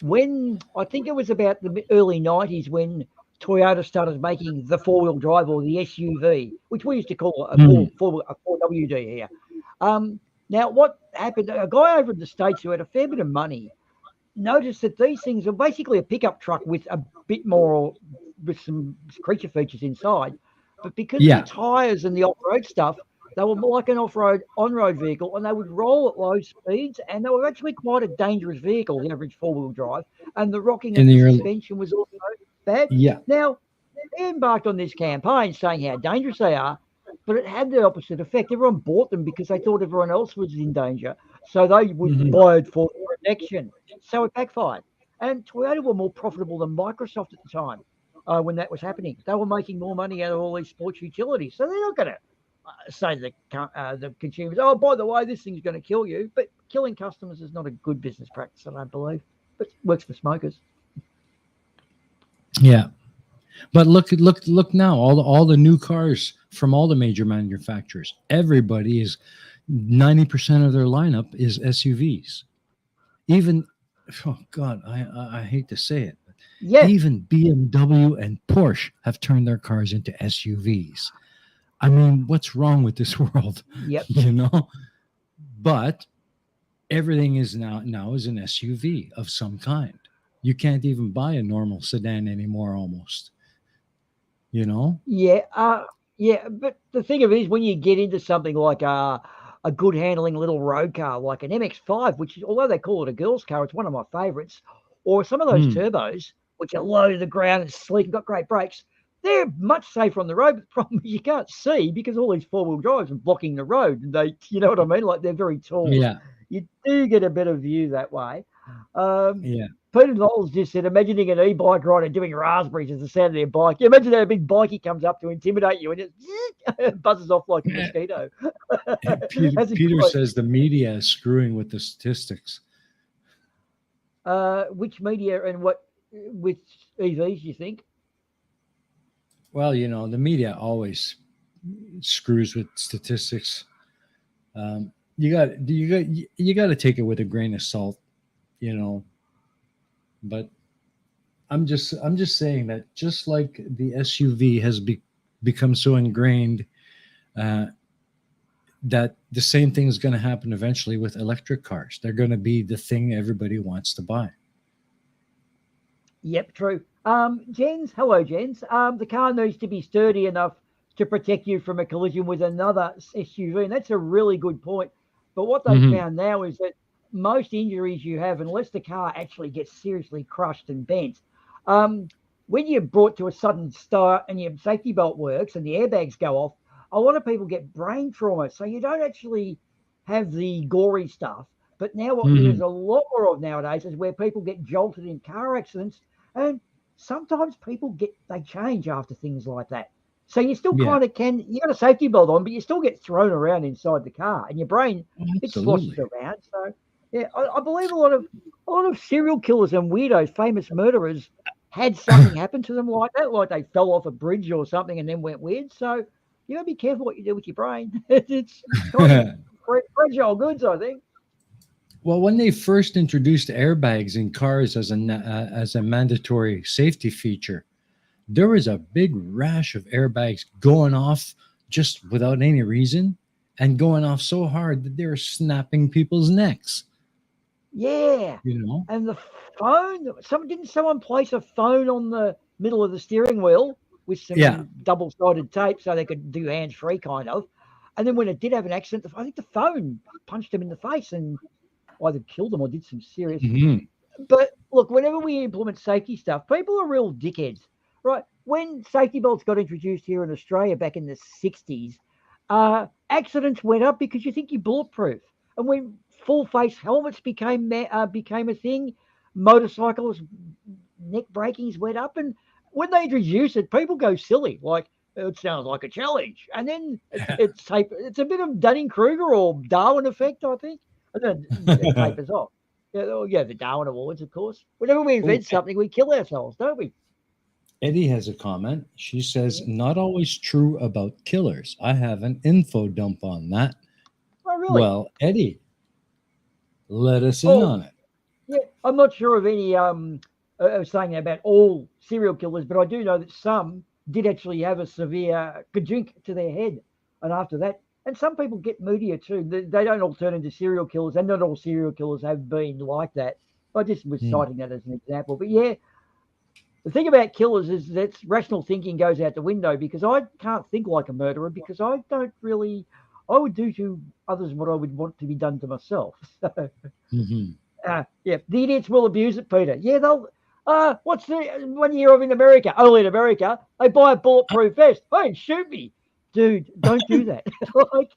B: When I think it was about the early 90s when Toyota started making the four-wheel drive or the SUV, which we used to call a
A: Mm.
B: 4WD here. Now, what happened? A guy over in the States who had a fair bit of money noticed that these things are basically a pickup truck with a bit more, with some creature features inside. But because of the
A: Yeah.
B: tires and the off-road stuff, they were more like an off-road, on-road vehicle, and they would roll at low speeds, and they were actually quite a dangerous vehicle, the average four-wheel drive, and the rocking
A: In
B: of the
A: the early,
B: suspension was also bad.
A: yeah.
B: Now, they embarked on this campaign saying how dangerous they are, but it had the opposite effect. Everyone bought them because they thought everyone else was in danger, so they would
A: Mhm.
B: buy it for protection. So it backfired. And Toyota were more profitable than Microsoft at the time when that was happening. They were making more money out of all these sports utilities. So they're not going to say to the consumers, oh, by the way, this thing's going to kill you. But killing customers is not a good business practice, I don't believe. But it works for smokers.
A: Yeah. But look now. All the new cars from all the major manufacturers. Everybody is 90% of their lineup is SUVs. Even, oh God, I hate to say it, but
B: Yeah.
A: even BMW and Porsche have turned their cars into SUVs. I mean, what's wrong with this world?
B: Yep.
A: You know? But everything is now is an SUV of some kind. You can't even buy a normal sedan anymore almost, you know?
B: Yeah, yeah, but the thing of it is, when you get into something like a good handling little road car, like an MX-5, which is, although they call it a girl's car, it's one of my favourites, or some of those
A: Mm,
B: turbos, which are low to the ground and sleek and got great brakes, they're much safer on the road. But the problem is you can't see because all these four-wheel drives are blocking the road. And you know what I mean? Like they're very tall.
A: yeah,
B: You do get a better view that way. Um,
A: yeah.
B: Peter Knowles just said, imagining an e-bike rider doing raspberries as the sound of their bike. You imagine how big bikey comes up to intimidate you and it buzzes off like a mosquito.
A: Peter,
B: That's a
A: Peter
B: quote.
A: says the media is screwing with the statistics.
B: Which media and what with EVs, you think?
A: Well, the media always screws with statistics. You got to take it with a grain of salt, you know. But I'm just saying that just like the SUV has become so ingrained, uh, that the same thing is going to happen eventually with electric cars. They're going to be the thing everybody wants to buy.
B: Yep, true. Jens, hello, Jens. The car needs to be sturdy enough to protect you from a collision with another SUV, and that's a really good point. But what they've
A: Hmm.
B: found now is that most injuries you have, unless the car actually gets seriously crushed and bent, um, when you're brought to a sudden start and your safety belt works and the airbags go off, a lot of people get brain trauma. So you don't actually have the gory stuff. But now what there's
A: Hmm.
B: a lot more of nowadays is where people get jolted in car accidents, and sometimes people they change after things like that. So you still
A: Yeah,
B: kind of you got a safety belt on, but you still get thrown around inside the car, and your brain it sloshes
A: absolutely.
B: around. So yeah, I believe a lot of serial killers and weirdos, famous murderers, had something happen to them like that, like they fell off a bridge or something and then went weird. So you gotta be careful what you do with your brain. It's kind of fragile goods, I think.
A: Well, when they first introduced airbags in cars as a mandatory safety feature, there was a big rash of airbags going off just without any reason, and going off so hard that they were snapping people's necks.
B: Yeah.
A: You know?
B: And the phone, someone place a phone on the middle of the steering wheel with
A: Yeah.
B: some double-sided tape so they could do hands-free kind of. And then when it did have an accident, I think the phone punched him in the face and either killed him or did some serious.
A: Hmm.
B: But look, whenever we implement safety stuff, people are real dickheads. right? When safety belts got introduced here in Australia back in the 60s, accidents went up because you think you're bulletproof. And when full face helmets became a thing, motorcycles neck breakings went up. And when they introduce it, people go silly. Like, it sounds like a challenge. And then it's a bit of Dunning Kruger or Darwin effect, I think. And then it tapers off. Yeah, oh, yeah, the Darwin Awards, of course. Whenever we
A: Oh,
B: invent something, we kill ourselves, don't we?
A: Eddie has a comment. She says,
B: Yeah.
A: not always true about killers. I have an info dump on that.
B: Oh, really?
A: Well, Eddie, let us in
B: Oh,
A: on it.
B: yeah. I'm not sure of any saying about all serial killers, but I do know that some did actually have a severe kajunk to their head, and after that, and some people get moodier too. They don't all turn into serial killers, and not all serial killers have been like that. I just was
A: Hmm.
B: citing that as an example. But yeah, the thing about killers is that rational thinking goes out the window because I can't think like a murderer because I don't really. I would do to others what I would want to be done to myself.
A: Mhm.
B: Yeah, the idiots will abuse it, Peter. Yeah, they'll. What's the 1 year of in America? Only in America, they buy a bulletproof vest. Hey, shoot me, dude! Don't do that. Like,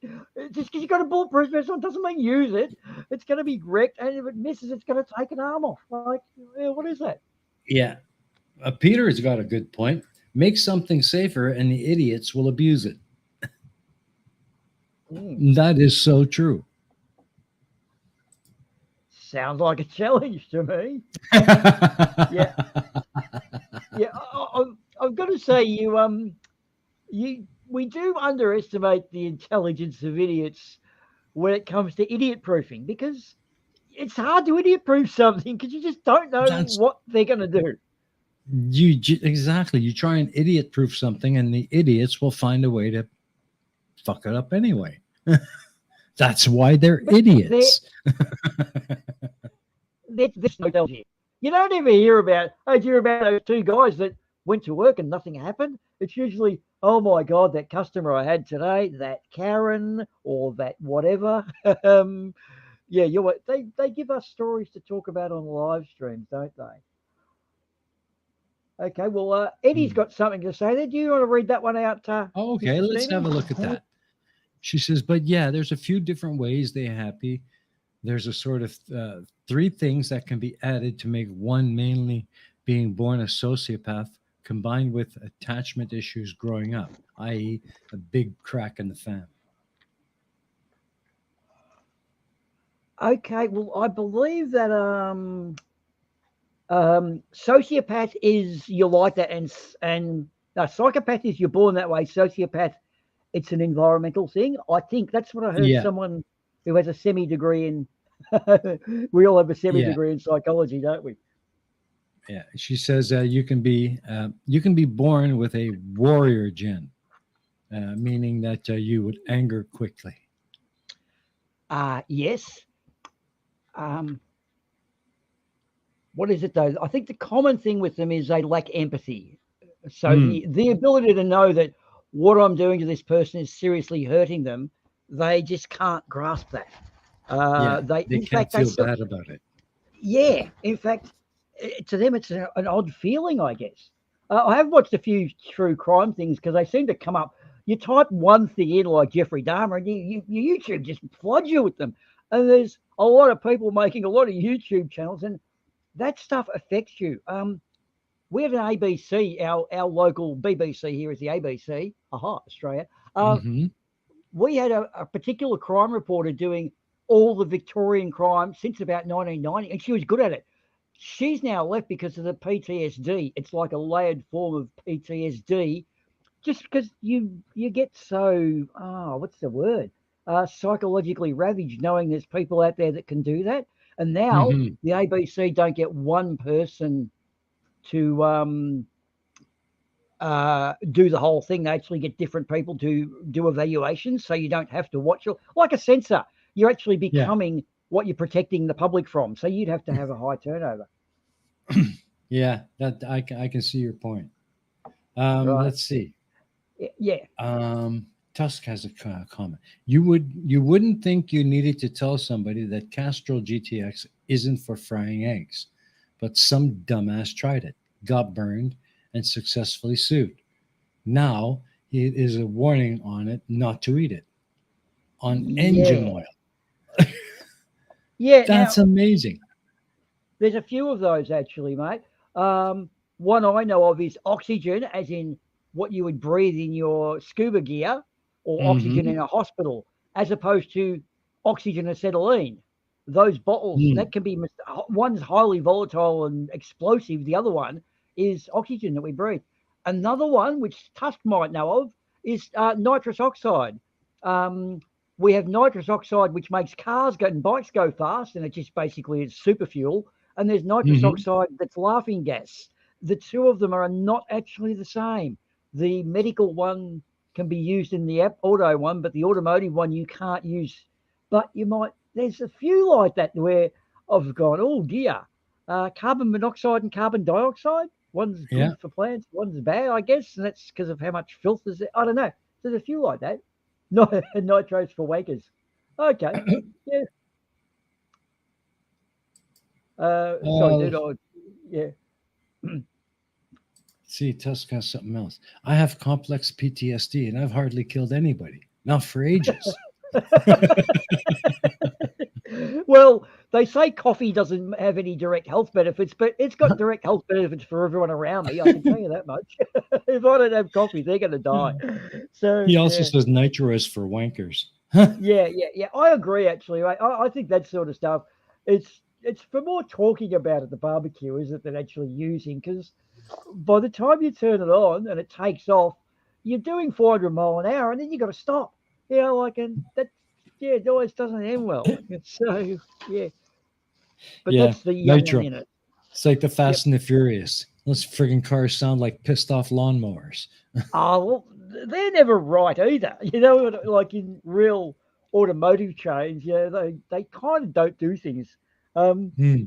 B: just because you got a bulletproof vest on doesn't mean use it. It's going to be wrecked, and if it misses, it's going to take an arm off. Like, yeah, what is that?
A: Yeah. Peter has got a good point. Make something safer and the idiots will abuse it.
B: Mm,
A: That is so true.
B: sounds like a challenge to me. Yeah, yeah. I've got to say, we do underestimate the intelligence of idiots when it comes to idiot proofing because it's hard to idiot proof something because you just don't know
A: That's
B: what they're going to do.
A: exactly. You try and idiot proof something, and the idiots will find a way to fuck it up anyway. That's why they're
B: But
A: idiots.
B: this no tells you. You don't ever hear about, oh, do you hear about those two guys that went to work and nothing happened? It's usually, oh my God, that customer I had today, that Karen or that whatever. Yeah, you're what they give us stories to talk about on live streams, don't they? Okay, well, Eddie's
A: Hmm.
B: got something to say there. Do you want to read that one out,
A: Oh, okay,
B: Mr.
A: let's have
B: Stevens?
A: a look at that. She says, but yeah, there's a few different ways they're happy. There's a sort of three things that can be added to make one, mainly being born a sociopath combined with attachment issues growing up, i.e., a big crack in the fan.
B: Okay, well, I believe that sociopath is you're like that, and psychopath is you're born that way. Sociopath, it's an environmental thing. I think that's what I heard
A: Yeah,
B: someone who has a semi degree in. We all have a semi
A: yeah,
B: degree in psychology, don't we?
A: yeah. She says you can be born with a warrior gen, meaning that you would anger quickly.
B: Yes. Um, what is it though? I think the common thing with them is they lack empathy. So
A: Hmm.
B: the ability to know that what I'm doing to this person is seriously hurting them, they just can't grasp that.
A: Yeah,
B: They,
A: they
B: in
A: can't
B: fact, they
A: feel
B: still,
A: bad about it.
B: yeah. In fact, to them, it's an odd feeling, I guess. I have watched a few true crime things because they seem to come up. You type one thing in like Jeffrey Dahmer, and YouTube just floods you with them. And there's a lot of people making a lot of YouTube channels, and that stuff affects you. We have an ABC, our local BBC here is the ABC, aha, Australia. Um,
A: Hmm.
B: we had a particular crime reporter doing all the Victorian crime since about 1990, and she was good at it. She's now left because of the PTSD. It's like a layered form of PTSD, just because you get so what's the word? Psychologically ravaged, knowing there's people out there that can do that. And now
A: Hmm.
B: the ABC don't get one person to do the whole thing. They actually get different people to do evaluations, so you don't have to watch it like a censor. You're actually
A: Yeah,
B: becoming what you're protecting the public from. So you'd have to have a high turnover,
A: yeah. That I can see your point.
B: right?
A: Let's see.
B: Yeah.
A: Tusk has a comment. You wouldn't think you needed to tell somebody that Castrol GTX isn't for frying eggs, but some dumbass tried it, got burned, and successfully sued. Now it is a warning on it not to eat it on engine
B: Yeah.
A: oil.
B: Yeah. Now,
A: That's amazing.
B: there's a few of those actually, mate. One I know of is oxygen, as in what you would breathe in your scuba gear, or oxygen
A: Hmm.
B: in a hospital, as opposed to oxygen acetylene. Those bottles
A: Mm.
B: that can be one's highly volatile and explosive. The other one is oxygen that we breathe. Another one, which Tusk might know of, is nitrous oxide. Um, we have nitrous oxide, which makes cars go and bikes go fast, and it just basically is super fuel. And there's nitrous
A: Hmm.
B: oxide that's laughing gas. The two of them are not actually the same. The medical one can be used in the auto one, but the automotive one you can't use. But you might, there's a few like that where I've gone, oh dear, carbon monoxide and carbon dioxide. One's
A: Yeah.
B: good for plants, one's bad, I guess, and that's because of how much filth is there. I don't know. There's a few like that. No, nitros for wankers. Okay, yeah. Sorry,
A: Uh,
B: dude. Yeah.
A: see, Tusk has something else. I have complex PTSD and I've hardly killed anybody. Not for ages.
B: Well, they say coffee doesn't have any direct health benefits, but it's got direct health benefits for everyone around me. I can tell you that much. If I don't have coffee, they're going to die. So,
A: He also
B: yeah.
A: says nitro is for wankers.
B: Yeah. I agree. Actually, I think that sort of stuff. It's for more talking about at the barbecue, is it, than actually using? Because by the time you turn it on and it takes off, you're doing 400 mile an hour, and then you got to stop. Like, and that, yeah, it always doesn't end well. And so, yeah, but
A: Yeah,
B: that's the young one
A: nitro.
B: in it.
A: It's like the
B: Yep.
A: Fast and the Furious. Those friggin' cars sound like pissed off lawnmowers.
B: Oh, well, they're never right either. Like in real automotive chains, yeah, they kind of don't do things. Um,
A: Hmm.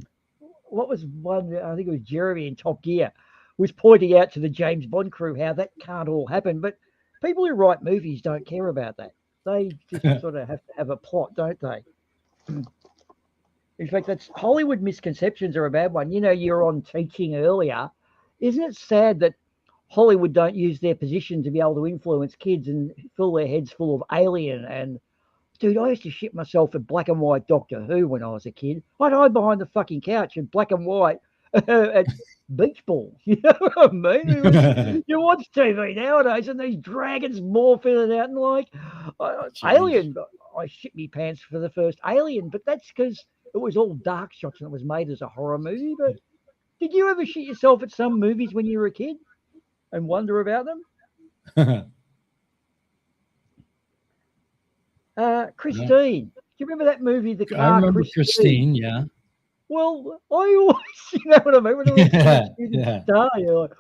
B: what was one? I think it was Jeremy in Top Gear was pointing out to the James Bond crew how that can't all happen. But people who write movies don't care about that. They just sort of have to have a plot, don't they? In fact, that's Hollywood misconceptions are a bad one. You're on teaching earlier. Isn't it sad that Hollywood don't use their position to be able to influence kids and fill their heads full of Alien and dude, I used to shit myself at black and white Doctor Who when I was a kid. I'd hide behind the fucking couch in black and white at beach balls. You know what I mean? You watch TV nowadays and these dragons morph in and out and like
A: Jeez.
B: Alien. I shit me pants for the first Alien, but that's because it was all dark shots and it was made as a horror movie. But did you ever shit yourself at some movies when you were a kid and wonder about them?
A: Yeah.
B: Christine. Do you remember that movie, The
A: I
B: Car
A: remember
B: Christine?
A: Christine. Yeah.
B: Well, I always, you know what I mean? When I was a
A: Yeah.
B: shooting
A: Yeah.
B: star, you're like,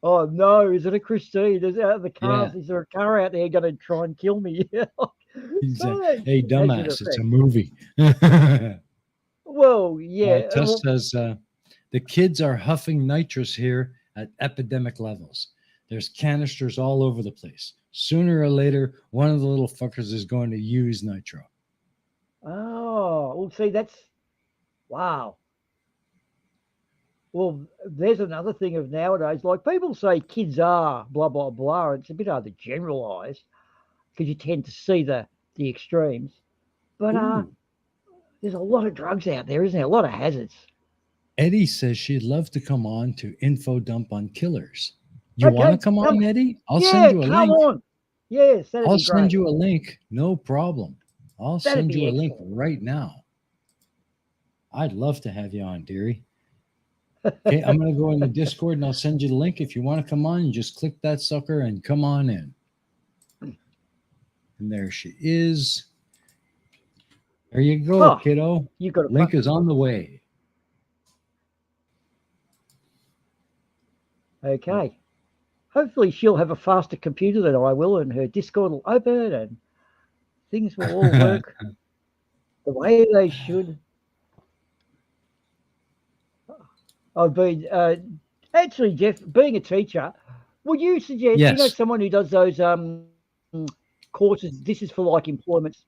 B: oh no, is it a Christine?
A: Yeah.
B: Is there a car out there going to try and kill me?
A: He's like,
B: So
A: hey,
B: has an
A: dumbass, it's a
B: effect.
A: movie.
B: Well, yeah.
A: Tess
B: Well,
A: says the kids are huffing nitrous here at epidemic levels. There's canisters all over the place. Sooner or later, one of the little fuckers is going to use nitro.
B: well, see, that's wow. Well, there's another thing of nowadays. Like people say kids are blah, blah, blah. It's a bit hard to generalize because you tend to see the extremes. But
A: Ooh.
B: there's a lot of drugs out there, isn't there? A lot of hazards.
A: Eddie says she'd love to come on to info dump on killers. You want to
B: Okay,
A: come
B: come.
A: on, Eddie? I'll send
B: Yeah,
A: you a
B: come
A: link.
B: on. Yes, that'd
A: I'll
B: be
A: send
B: great.
A: you a link. No problem. I'll
B: That'd
A: send
B: be
A: you a link
B: excellent.
A: right now. I'd love to have you on, dearie. Okay, I'm going to go in the Discord and I'll send you the link. If you want to come on, you just click that sucker and come on in. And there she is. There you go,
B: Oh,
A: kiddo.
B: you got a
A: Link
B: fuck.
A: is on the way.
B: Okay. Hopefully she'll have a faster computer than I will, and her Discord will open, and things will all work the way they should. I've been actually, Jeff, being a teacher. Would you suggest,
A: Yes.
B: someone who does those courses? This is for like employments.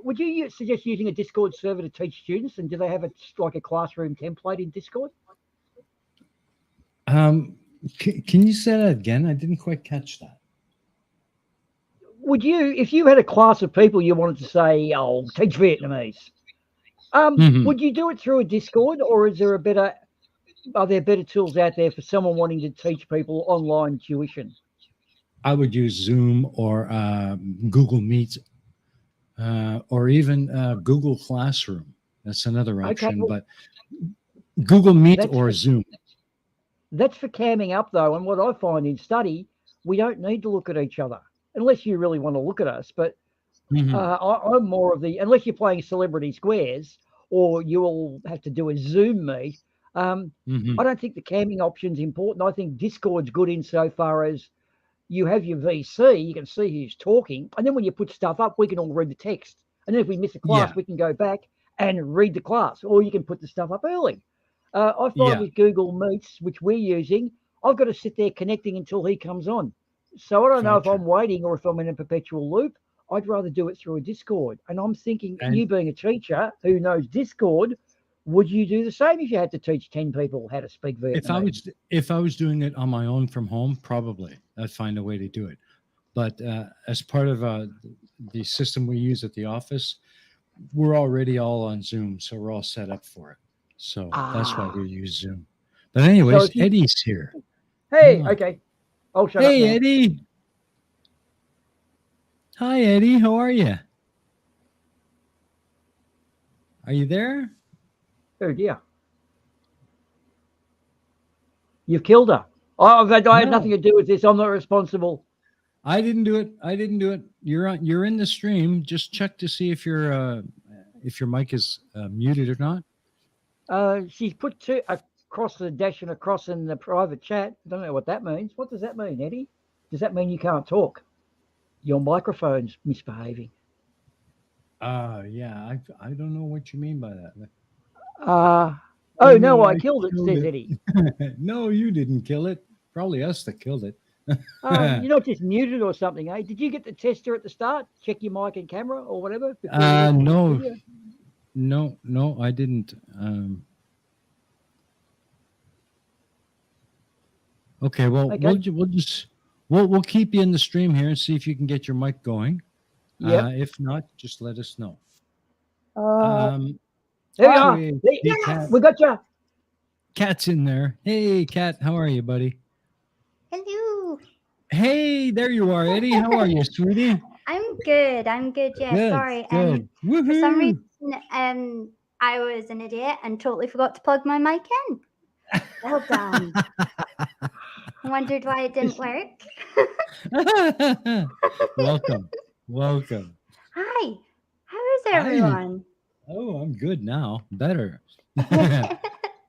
B: Would you suggest using a Discord server to teach students? And do they have like a classroom template in Discord?
A: Can you say that again? I didn't quite catch that.
B: Would you, if you had a class of people you wanted to say, "Oh, teach Vietnamese,"
A: Hmm.
B: would you do it through a Discord, or is there a better? Are there better tools out there for someone wanting to teach people online tuition?
A: I would use Zoom or Google Meet or even Google Classroom. That's another
B: Okay,
A: option,
B: well,
A: but Google Meet
B: that's
A: or
B: for
A: Zoom.
B: that's for camming up though. And what I find in study, we don't need to look at each other unless you really want to look at us. But
A: Hmm.
B: I'm more of the, unless you're playing celebrity squares or you'll have to do a Zoom meet. Um,
A: Hmm.
B: I don't think the camming option's important. I think Discord's good insofar as you have your VC, you can see who's talking, and then when you put stuff up, we can all read the text. And then if we miss a
A: Yeah,
B: class, we can go back and read the class, or you can put the stuff up early. I find
A: yeah,
B: with Google Meets, which we're using, I've got to sit there connecting until he comes on. So I don't know if
A: gotcha.
B: I'm waiting or if I'm in a perpetual loop. I'd rather do it through a Discord. And I'm thinking,
A: And
B: you being a teacher who knows Discord, would you do the same if you had to teach 10 people how to speak Vietnamese?
A: if I was doing it on my own from home, probably I'd find a way to do it. But as part of the system we use at the office, we're already all on Zoom, so we're all set up for it. So that's why we
B: Ah,
A: use Zoom. But
B: so
A: anyways,
B: if you,
A: Eddie's here. Hang
B: hey,
A: on.
B: okay, I'll shut up
A: Hey,
B: now.
A: Eddie. Hi, Eddie. How are you? Are you there?
B: Oh dear, you've killed her. I had nothing
A: No,
B: to do with this. I'm not responsible.
A: I didn't do it. I didn't do it. You're on. You're in the stream. Just check to see if your mic is muted or not.
B: She's put two across the dash and across in the private chat. I don't know what that means. What does that mean, Eddie? Does that mean you can't talk? Your microphone's misbehaving.
A: Yeah. I don't know what you mean by that.
B: Uh,
A: Oh
B: oh no,
A: no,
B: I
A: I
B: killed it,
A: killed
B: says
A: it.
B: Eddie.
A: No, you didn't kill it. Probably us that killed it.
B: You're not just muted or something, eh? Did you get the tester at the start? Check your mic and camera or whatever before you went to the
A: No,
B: studio?
A: no, I didn't. Okay, well,
B: Okay.
A: we'll keep you in the stream here and see if you can get your mic going.
B: Yep.
A: If not, just let us know.
B: Uh,
A: Um,
B: there we
A: oh,
B: are.
A: hey, hey,
B: Yes,
A: cat,
B: we got you.
A: cat's in there. Hey, cat, how are you, buddy?
C: Hello.
A: Hey, there you are, Eddie. How are you, sweetie?
C: I'm good. I'm good. Yeah,
A: Good,
C: sorry.
A: good.
C: For some reason,
A: Woohoo!
C: I was an idiot and totally forgot to plug my mic in. Well done. Wondered why it didn't work.
A: Welcome, welcome.
C: Hi. How is
A: I
C: everyone?
A: Oh, I'm good now. Better.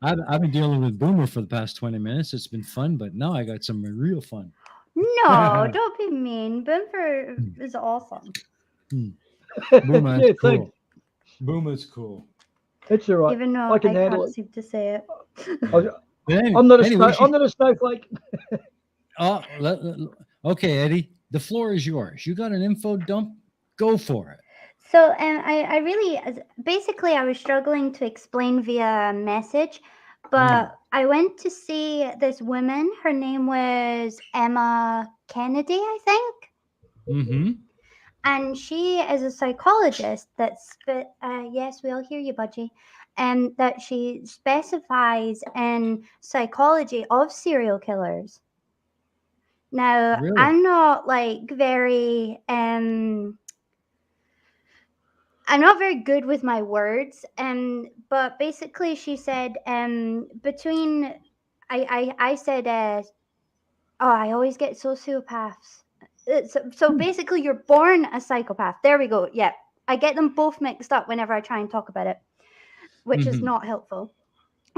A: I've been dealing with Boomer for the past 20 minutes. It's been fun, but now I got some real fun.
C: No, don't be mean. Boomer is awesome.
A: Boomer's
B: Yeah, thanks.
A: cool. Boomer's cool.
B: It's all right.
C: Even
B: I
C: though
B: can
C: I
B: handle
C: can't
B: it.
C: seem to say it.
A: Yeah. But
B: I'm not a
A: anyway,
B: I'm not a snowflake.
A: oh, okay, Eddie, the floor is yours. You got an info dump? Go for it.
C: So, I really, basically, I was struggling to explain via message,
A: Mm.
C: but I went to see this woman. Her name was Emma Kennedy, I think.
A: Mm-hmm.
C: And she is a psychologist yes, we all hear you, Budgie. And that she specifies in psychology of serial killers. Now,
A: Really?
C: I'm not like I'm not very good with my words, but basically she said between I said oh, I always get sociopaths. So basically you're born a psychopath. There we go. Yeah, I get them both mixed up whenever I try and talk about it, which is
A: Mm-hmm.
C: not helpful.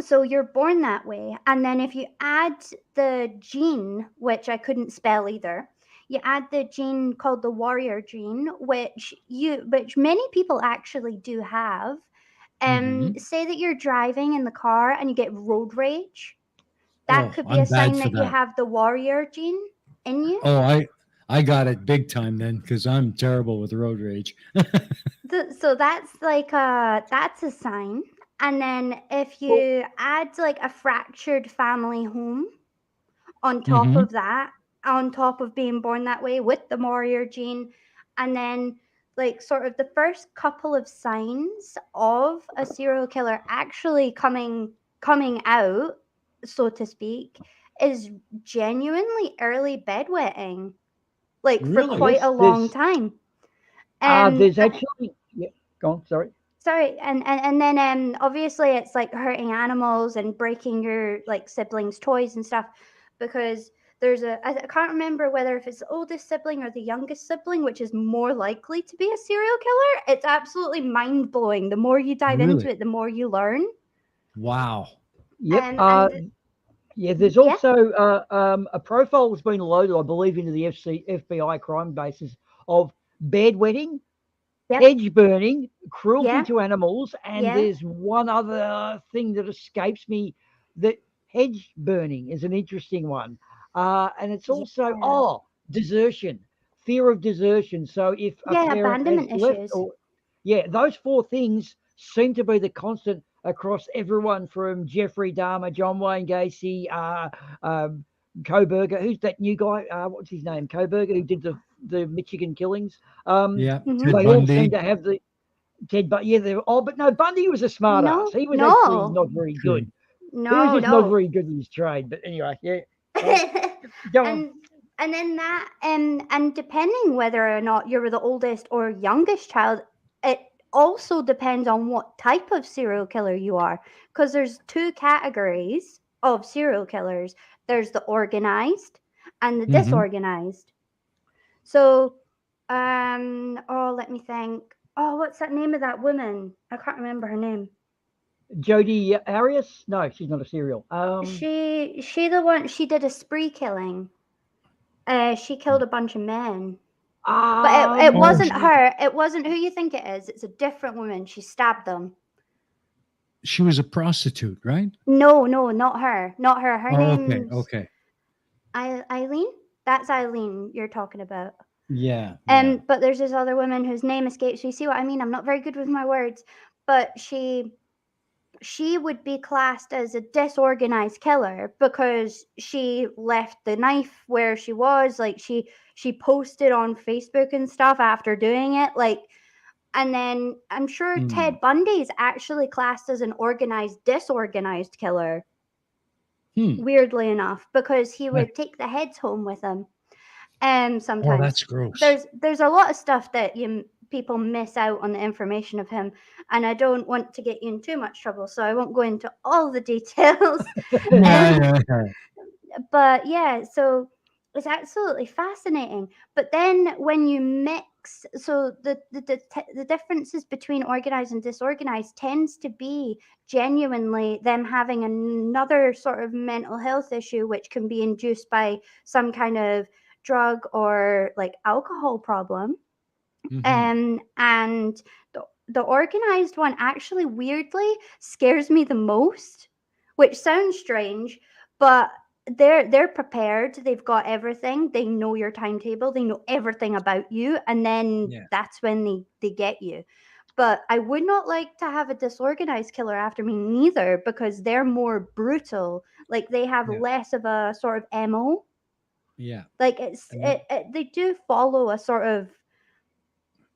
C: So you're born that way, and then if you add the gene, which I couldn't spell either, you add the gene called the warrior gene, which many people actually do have.
A: Mm-hmm.
C: Say that you're driving in the car and you get road rage. That
A: Oh,
C: could be
A: I'm
C: a
A: bad
C: sign
A: for
C: that you
A: that.
C: have the warrior gene in you.
A: Oh, I got it big time then because I'm terrible with road rage.
C: So that's a sign. And then if
B: Well,
C: you add like a fractured family home on top
A: Mm-hmm.
C: of that, on top of being born that way with the warrior gene. And then, like, sort of the first couple of signs of a serial killer actually coming out, so to speak, is genuinely early bedwetting, like for
A: Really?
C: quite a
B: Yes,
C: long time. Um,
B: there's actually, yeah, go on, sorry.
C: Sorry, and then obviously it's like hurting animals and breaking your like siblings' toys and stuff, because there's I can't remember whether if it's the oldest sibling or the youngest sibling which is more likely to be a serial killer. It's absolutely mind blowing. The more you dive into
A: Really?
C: it, the more you learn.
A: Wow.
B: Yep.
C: And
B: Yeah, there's
C: yeah,
B: also a profile that's been loaded, I believe, into the FBI crime bases of bedwetting,
C: yep,
B: hedge burning, cruelty
C: yeah,
B: to animals, and
C: yeah,
B: there's one other thing that escapes me. That hedge burning is an interesting one, and it's also
C: yeah,
B: desertion, fear of desertion. So if a
C: yeah.
B: parent has
C: Abandonment
B: left,
C: issues.
B: or yeah, those four things seem to be the constant across everyone from Jeffrey Dahmer, John Wayne Gacy, um, Koberger. Who's that new guy? What's his name? Koberger, who did the Michigan killings.
A: Yeah.
C: Mm-hmm.
A: Ted
B: They all seem
A: Bundy.
B: to have the Ted, but yeah, they're but no, Bundy was a smart ass.
C: No,
B: He was actually
C: no,
B: not very
A: True.
B: good. He was
C: no,
B: just not
C: no.
B: very good in his trade. But anyway, yeah. Uh, go on.
C: and and then that and depending whether or not you're the oldest or youngest child, it also depends on what type of serial killer you are, because there's two categories of serial killers. There's the organized and the
A: Mm-hmm.
C: disorganized. So oh, let me think. Oh, what's that name of that woman? I can't remember her name.
B: Jodi Arias? No, she's not a serial.
C: She the one, she did a spree killing. She killed a bunch of men. But it
A: Oh,
C: wasn't
B: Um,
C: her. It wasn't who you think it is. It's a different woman. She stabbed them.
A: she was a prostitute, right?
C: No, no, not her. Not her. Her
A: Oh, okay.
C: name's
A: Okay.
C: Eileen. That's Eileen you're talking about.
A: Yeah. Yeah.
C: But there's this other woman whose name escapes. You see what I mean? I'm not very good with my words, but she would be classed as a disorganized killer because she left the knife where she was. Like she posted on Facebook and stuff after doing it. Like, and then I'm sure
A: Mm.
C: Ted Bundy is actually classed as an organized, disorganized killer,
A: Hmm.
C: weirdly enough, because he
A: That,
C: would take the heads home with him.
A: oh,
C: Sometimes
A: that's gross.
C: there's a lot of stuff that people miss out on the information of him, and I don't want to get you in too much trouble, so I won't go into all the details.
A: Yeah.
C: um,
A: Yeah. Yeah.
C: but yeah, so it's absolutely fascinating. But then when you mix, so the differences between organized and disorganized tends to be genuinely them having another sort of mental health issue, which can be induced by some kind of drug or like alcohol problem.
A: Mm-hmm.
C: And the organized one actually weirdly scares me the most, which sounds strange, but they're prepared. They've got everything. They know your timetable. They know everything about you, and then
A: Yeah.
C: that's when they get you. But I would not like to have a disorganized killer after me neither, because they're more brutal. Like they have
A: Yeah.
C: less of a sort of MO.
A: Yeah.
C: Like
A: And that,
C: they do follow a sort of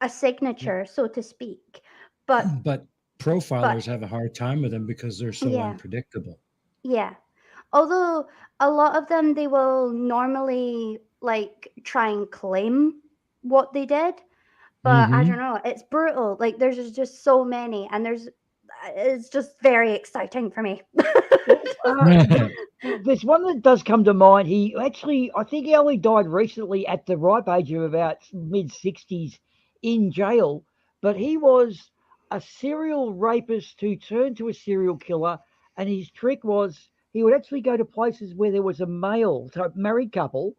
C: a
A: yeah.
C: signature, so to speak. But
A: But
C: but
A: profilers have a hard time with them because they're so
C: yeah,
A: unpredictable.
C: yeah. Although a lot of them, they will normally like try and claim what they did, but I don't
A: Mm-hmm.
C: know. It's brutal. Like just so many, and it's just very exciting for me.
B: well, there's one that does come to mind. He actually, I think he only died recently at the ripe age of about mid 60s in jail, but he was a serial rapist who turned to a serial killer. And his trick was he would actually go to places where there was a male, so married couple,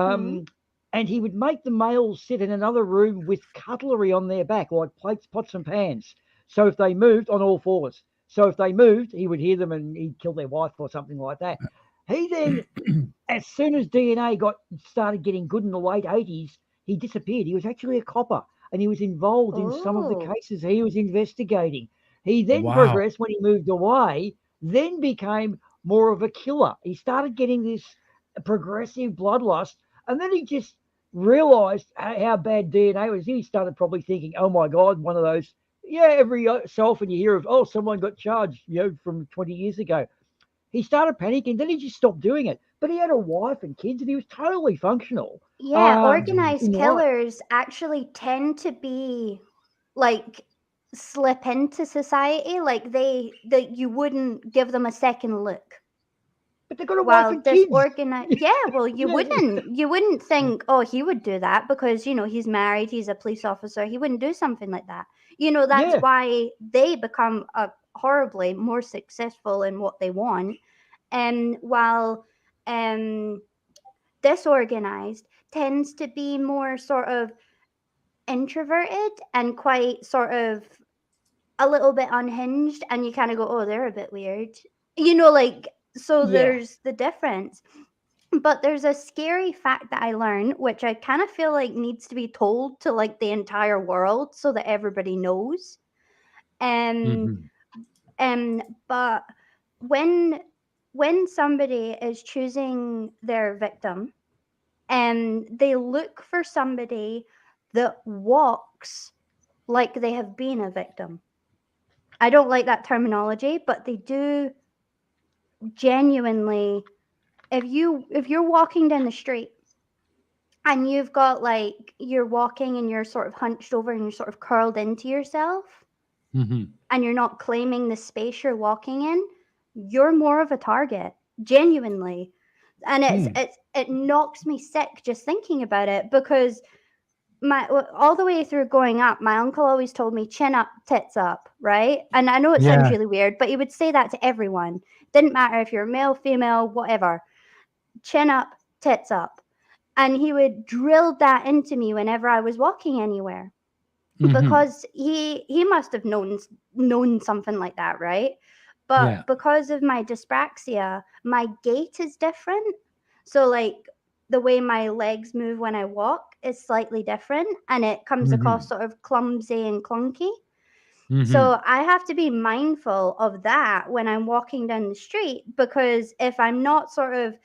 C: Hmm.
B: um, and he would make the males sit in another room with cutlery on their back, like plates, pots, and pans. So if they moved on all fours, so if they moved, he would hear them and he'd kill their wife or something like that. He then, as soon as DNA got started getting good in the late 80s, he disappeared. He was actually a copper and he was involved in some of the
C: Oh,
B: cases he was investigating. He then
A: Wow.
B: progressed when he moved away, then became more of a killer. He started getting this progressive bloodlust. And then he just realized how bad DNA was. He started probably thinking, oh my God, one of those. Yeah, every so often you hear of, oh, someone got charged, from 20 years ago. He started panicking. Then he just stopped doing it. But he had a wife and kids, and he was totally functional
C: Yeah,
A: Mhm.
C: organized
B: in life.
C: killers actually tend to be like slip into society, like that you wouldn't give them a second look.
B: But they've got a wife
C: While
B: and kids.
C: disorganized, yeah, well,
B: Yeah.
C: you wouldn't think, oh, he would do that because he's married, he's a police officer, he wouldn't do something like that. That's
B: Yeah.
C: why they become horribly more successful in what they want, and while um disorganized tends to be more sort of introverted and quite sort of a little bit unhinged, and you kind of go, oh, they're a bit weird, like, so
B: Yeah.
C: there's the difference. But there's a scary fact that I learned, which I kind of feel like needs to be told to like the entire world so that everybody knows. Um,
A: Mhm.
C: but when when somebody is choosing their victim, and they look for somebody that walks like they have been a victim. I don't like that terminology, but they do genuinely. If you're walking down the street and you've got like you're walking and you're sort of hunched over and you're sort of curled into yourself
A: Mhm.
C: and you're not claiming the space you're walking in, you're more of a target, genuinely. And
A: Hmm.
C: it knocks me sick just thinking about it, because my all the way through growing up, my uncle always told me chin up, tits up, right? And I know it sounds
A: Yeah.
C: really weird, but he would say that to everyone. Didn't matter if you're male, female, whatever. Chin up, tits up. And he would drill that into me whenever I was walking anywhere,
A: Mhm.
C: because he must have known something like that, right?
A: Yeah.
C: But because of my dyspraxia, my gait is different. So like the way my legs move when I walk is slightly different, and it comes across
A: Mhm.
C: sort of clumsy and clunky.
A: Mhm.
C: So I have to be mindful of that when I'm walking down the street, because if I'm not sort of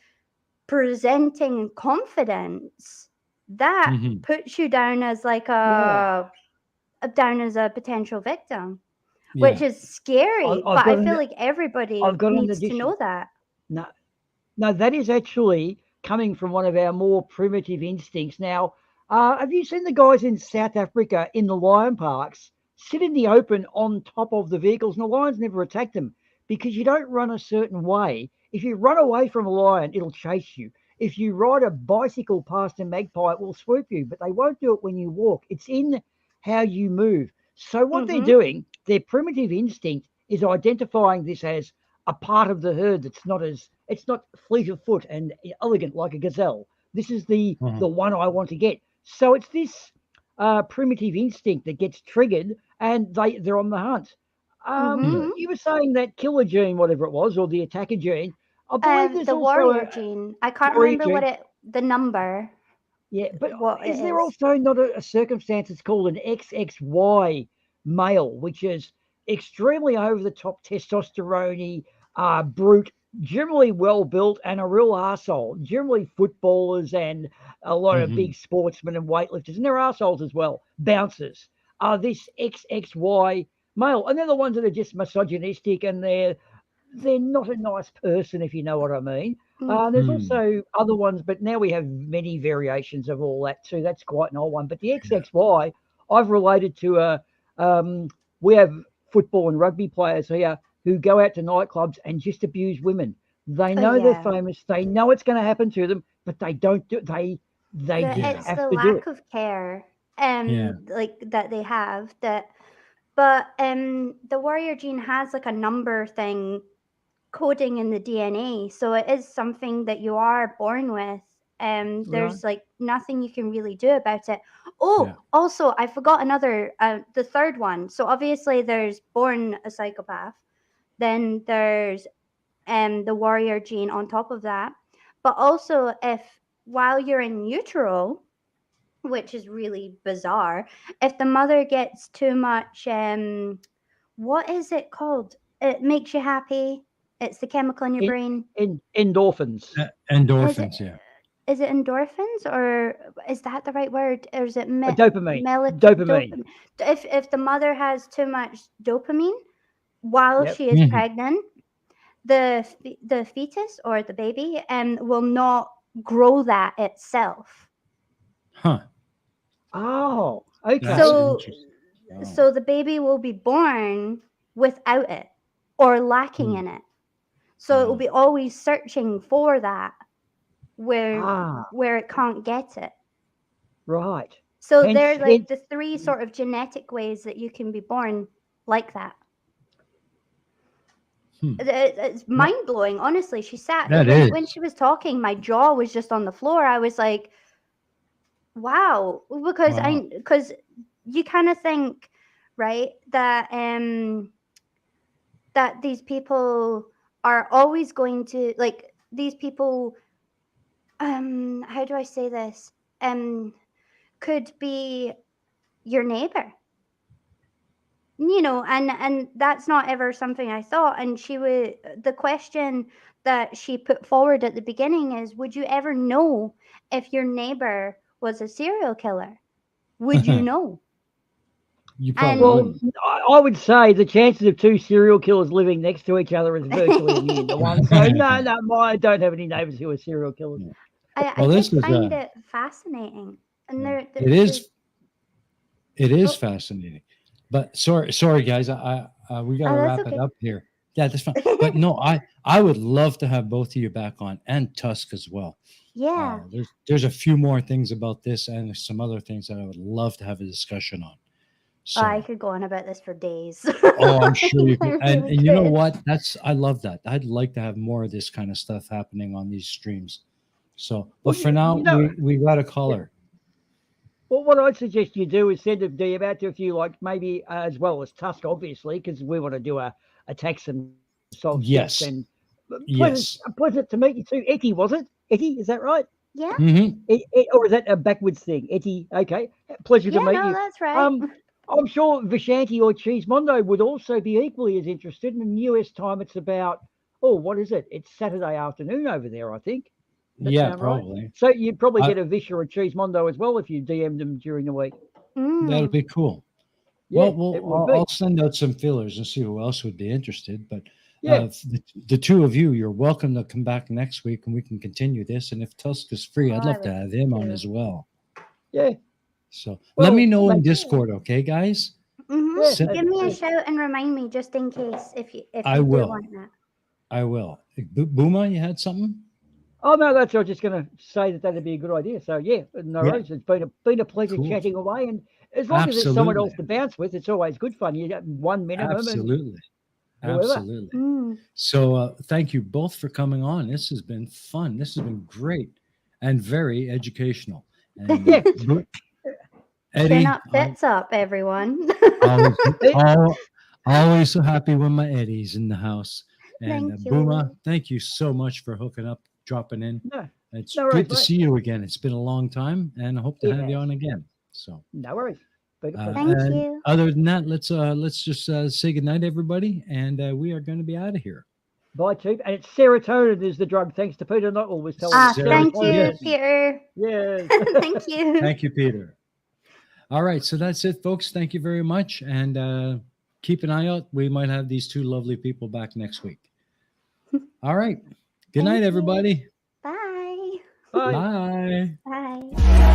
C: presenting confidence, that
A: Mhm.
C: puts you down as like
B: Yeah.
C: down as a potential victim, which
A: Yeah.
C: is scary.
B: I've
C: But I
B: got
C: feel
B: an
C: like
B: I've
C: everybody
B: got an
C: needs to
B: addition.
C: know that.
B: No, no, that is actually coming from one of our more primitive instincts. Now, have you seen the guys in South Africa in the lion parks sit in the open on top of the vehicles, and the lions never attack them because you don't run a certain way. If you run away from a lion, it'll chase you. If you ride a bicycle past a magpie, it will swoop you, but they won't do it when you walk. It's in how you move. So, what they're
C: Mm-hmm.
B: doing, their primitive instinct is identifying this as a part of the herd that's not as it's not fleet of foot and elegant like a gazelle. This is the
A: Uh-huh.
B: one I want to get. So it's this primitive instinct that gets triggered, and they're on the hunt.
A: Hmm.
B: You were saying that killer gene, whatever it was, or the attacker gene. I believe there's
C: The
B: also
C: warrior
B: a
C: gene. I can't
B: warrior
C: remember
B: gene.
C: the number,
B: Yeah, but
C: what it
B: is there
C: is.
B: also not a circumstance that's called an XXY male, which is extremely over the top testosterone, brute, generally well built, and a real arsehole? Generally footballers and a lot of big
A: Hmm.
B: sportsmen and weightlifters, and they're arseholes as well, bouncers, are this XXY male. And they're the ones that are just misogynistic, and they're not a nice person, if you know what I mean. There's
C: Mm-hmm.
A: Mm.
B: also other ones, but now we have many variations of all that too. That's quite an old one. But the
A: Yeah.
B: XXY, I've related to we have football and rugby players here who go out to nightclubs and just abuse women. They
C: Oh
B: know they're
C: yeah.
B: famous. They know it's going to happen to them, but they don't do. They just
A: Yeah.
C: It's
B: have
C: the
B: to do it.
C: lack of care,
A: Yeah.
C: like that they have that. But the warrior gene has like a number thing coding in the DNA. So it is something that you are born with.
B: Right.
C: There's like nothing you can really do about it. Oh,
A: Yeah.
C: also, I forgot another, the third one. So obviously, there's born a psychopath. Then there's the warrior gene on top of that. But also, if while you're in utero, which is really bizarre, if the mother gets too much, what is it called? It makes you happy. It's the chemical in your
B: In-
C: brain.
B: Endorphins.
A: Endorphins, yeah.
C: Is it endorphins, or is that the right word, or is it
B: Dopamine.
C: dopamine? If the mother has too much dopamine while
B: Yep.
C: she is
A: Mhm.
C: pregnant, the fetus or the baby will not grow that itself.
A: Huh.
B: Oh, okay.
A: That's
C: So
A: interesting. Wow.
C: so the baby will be born without it or lacking
A: Hmm.
C: in it. So it will
A: Wow.
C: be always searching for that
B: Ah,
C: where it can't get it.
B: right.
C: So
B: Hence,
C: they're like
B: hence,
C: the three sort of genetic ways that you can be born like that.
A: Hmm.
C: It's mind blowing, honestly. She sat
A: That
C: when
A: is.
C: she was talking, my jaw was just on the floor. I was like, wow, because
A: Wow.
C: because you kind of think, right, that that these people are always going to, like, these people, how do I say this, could be your neighbor, and that's not ever something I thought. And the question that she put forward at the beginning is, would you ever know if your neighbor was a serial killer? Would you know?
A: You probably
C: And
B: well,
A: wouldn't.
B: I would say the chances of two serial killers living next to each other is virtually 1,000,000 to 1. So no, I don't have any neighbours who are serial killers.
A: Yeah.
C: I
A: Well,
C: did
A: this is
C: find it fascinating. And
A: yeah.
C: there
A: It is. It is
C: oh,
A: fascinating. But sorry, guys. We got to
C: that's
A: wrap it
C: okay.
A: up here. Yeah, that's fine. But no, I would love to have both of you back on, and Tusk as well.
C: Yeah.
A: There's a few more things about this and some other things that I would love to have a discussion on.
C: Oh, I
A: So,
C: could go on about this for days.
A: oh, I'm sure you
C: I
A: could.
C: really
A: And you know
C: could.
A: what? I love that. I'd like to have more of this kind of stuff happening on these streams. So, but
B: Well,
A: for now,
B: you know,
A: we got a
B: yeah.
A: caller.
B: Well, what I'd suggest you do is send a DM out to a few, like maybe as well as Tusk, obviously, because we want to do a tax and solve chits. And
A: Yes.
B: pleasant,
A: Yes.
B: pleasant to meet you too. Etty, was it? Etty, is that right?
C: Yeah.
A: Hmm.
B: Or is that a backwards thing? Etty, okay. Pleasure to
C: Yeah,
B: meet
C: no,
B: you.
C: that's right.
B: I'm sure Vishanti or Cheesemondo would also be equally as interested. And in US time, it's about, what is it? It's Saturday afternoon over there, I think. Does that
A: Yeah,
B: sound right?
A: probably.
B: So you'd probably
A: I,
B: get a Vish or a Cheesemondo as well if you DM'd them during the week.
A: that'll
C: Mm.
A: be cool.
B: Yeah,
A: Well,
B: it would
A: I'll
B: be.
A: send out some feelers and see who else would be interested. But
B: Yeah.
A: the two of you, you're welcome to come back next week and we can continue this. And if Tusk is free,
C: Oh,
A: I'd
C: I
A: love
C: would
A: to
C: love
A: have him on
C: to.
A: as well.
B: Yeah.
A: So let me
B: Well,
A: know in
B: mate,
A: Discord, okay, guys?
C: Mm-hmm.
B: yeah,
A: Send,
C: Give me a
B: cool.
C: shout and remind me just in case if
A: I
C: you do
A: will.
C: want that.
A: I will. Booma, you had something?
B: Oh no, that's I was just going to say that that'd be a good idea. So yeah, no
A: Yeah,
B: worries. It's been a pleasure
A: cool.
B: chatting away, and as long as there's someone
A: Absolutely.
B: else to bounce with, it's always good fun. You got one minimum, and
A: Absolutely.
B: whoever.
A: Absolutely.
C: Mm.
A: So thank you both for coming on. This has been fun. This has been great and very educational. And
B: Yeah,
C: Chin
A: Eddie,
C: up, tits up, everyone.
A: always,
B: it,
A: always so happy when my Eddie's in the house. And
C: Thank
A: Booma,
C: you.
A: thank you so much for hooking up, dropping in.
B: no,
A: It's
B: no
A: good
B: worries,
A: to
B: mate.
A: see you again. It's been a long time, and I hope to
B: It
A: have you
B: has.
A: on again. So,
B: No worries. Been a pleasure.
C: Thank
A: and
C: you.
A: other than that, let's just say goodnight, everybody, and we are going to be out of here.
B: Bye, Chief. And it's serotonin is the drug. Thanks to Peter Knottle was telling us.
C: Thank you,
A: Yes.
B: Serotonin.
C: Peter.
B: Yes.
C: Thank you.
A: Thank you, Peter. All right, so that's it, folks. Thank you very much, and keep an eye out. We might have these two lovely people back next week. All right. Good night,
C: Thank you.
A: everybody.
C: Bye.
B: Bye.
A: Bye.
C: Bye.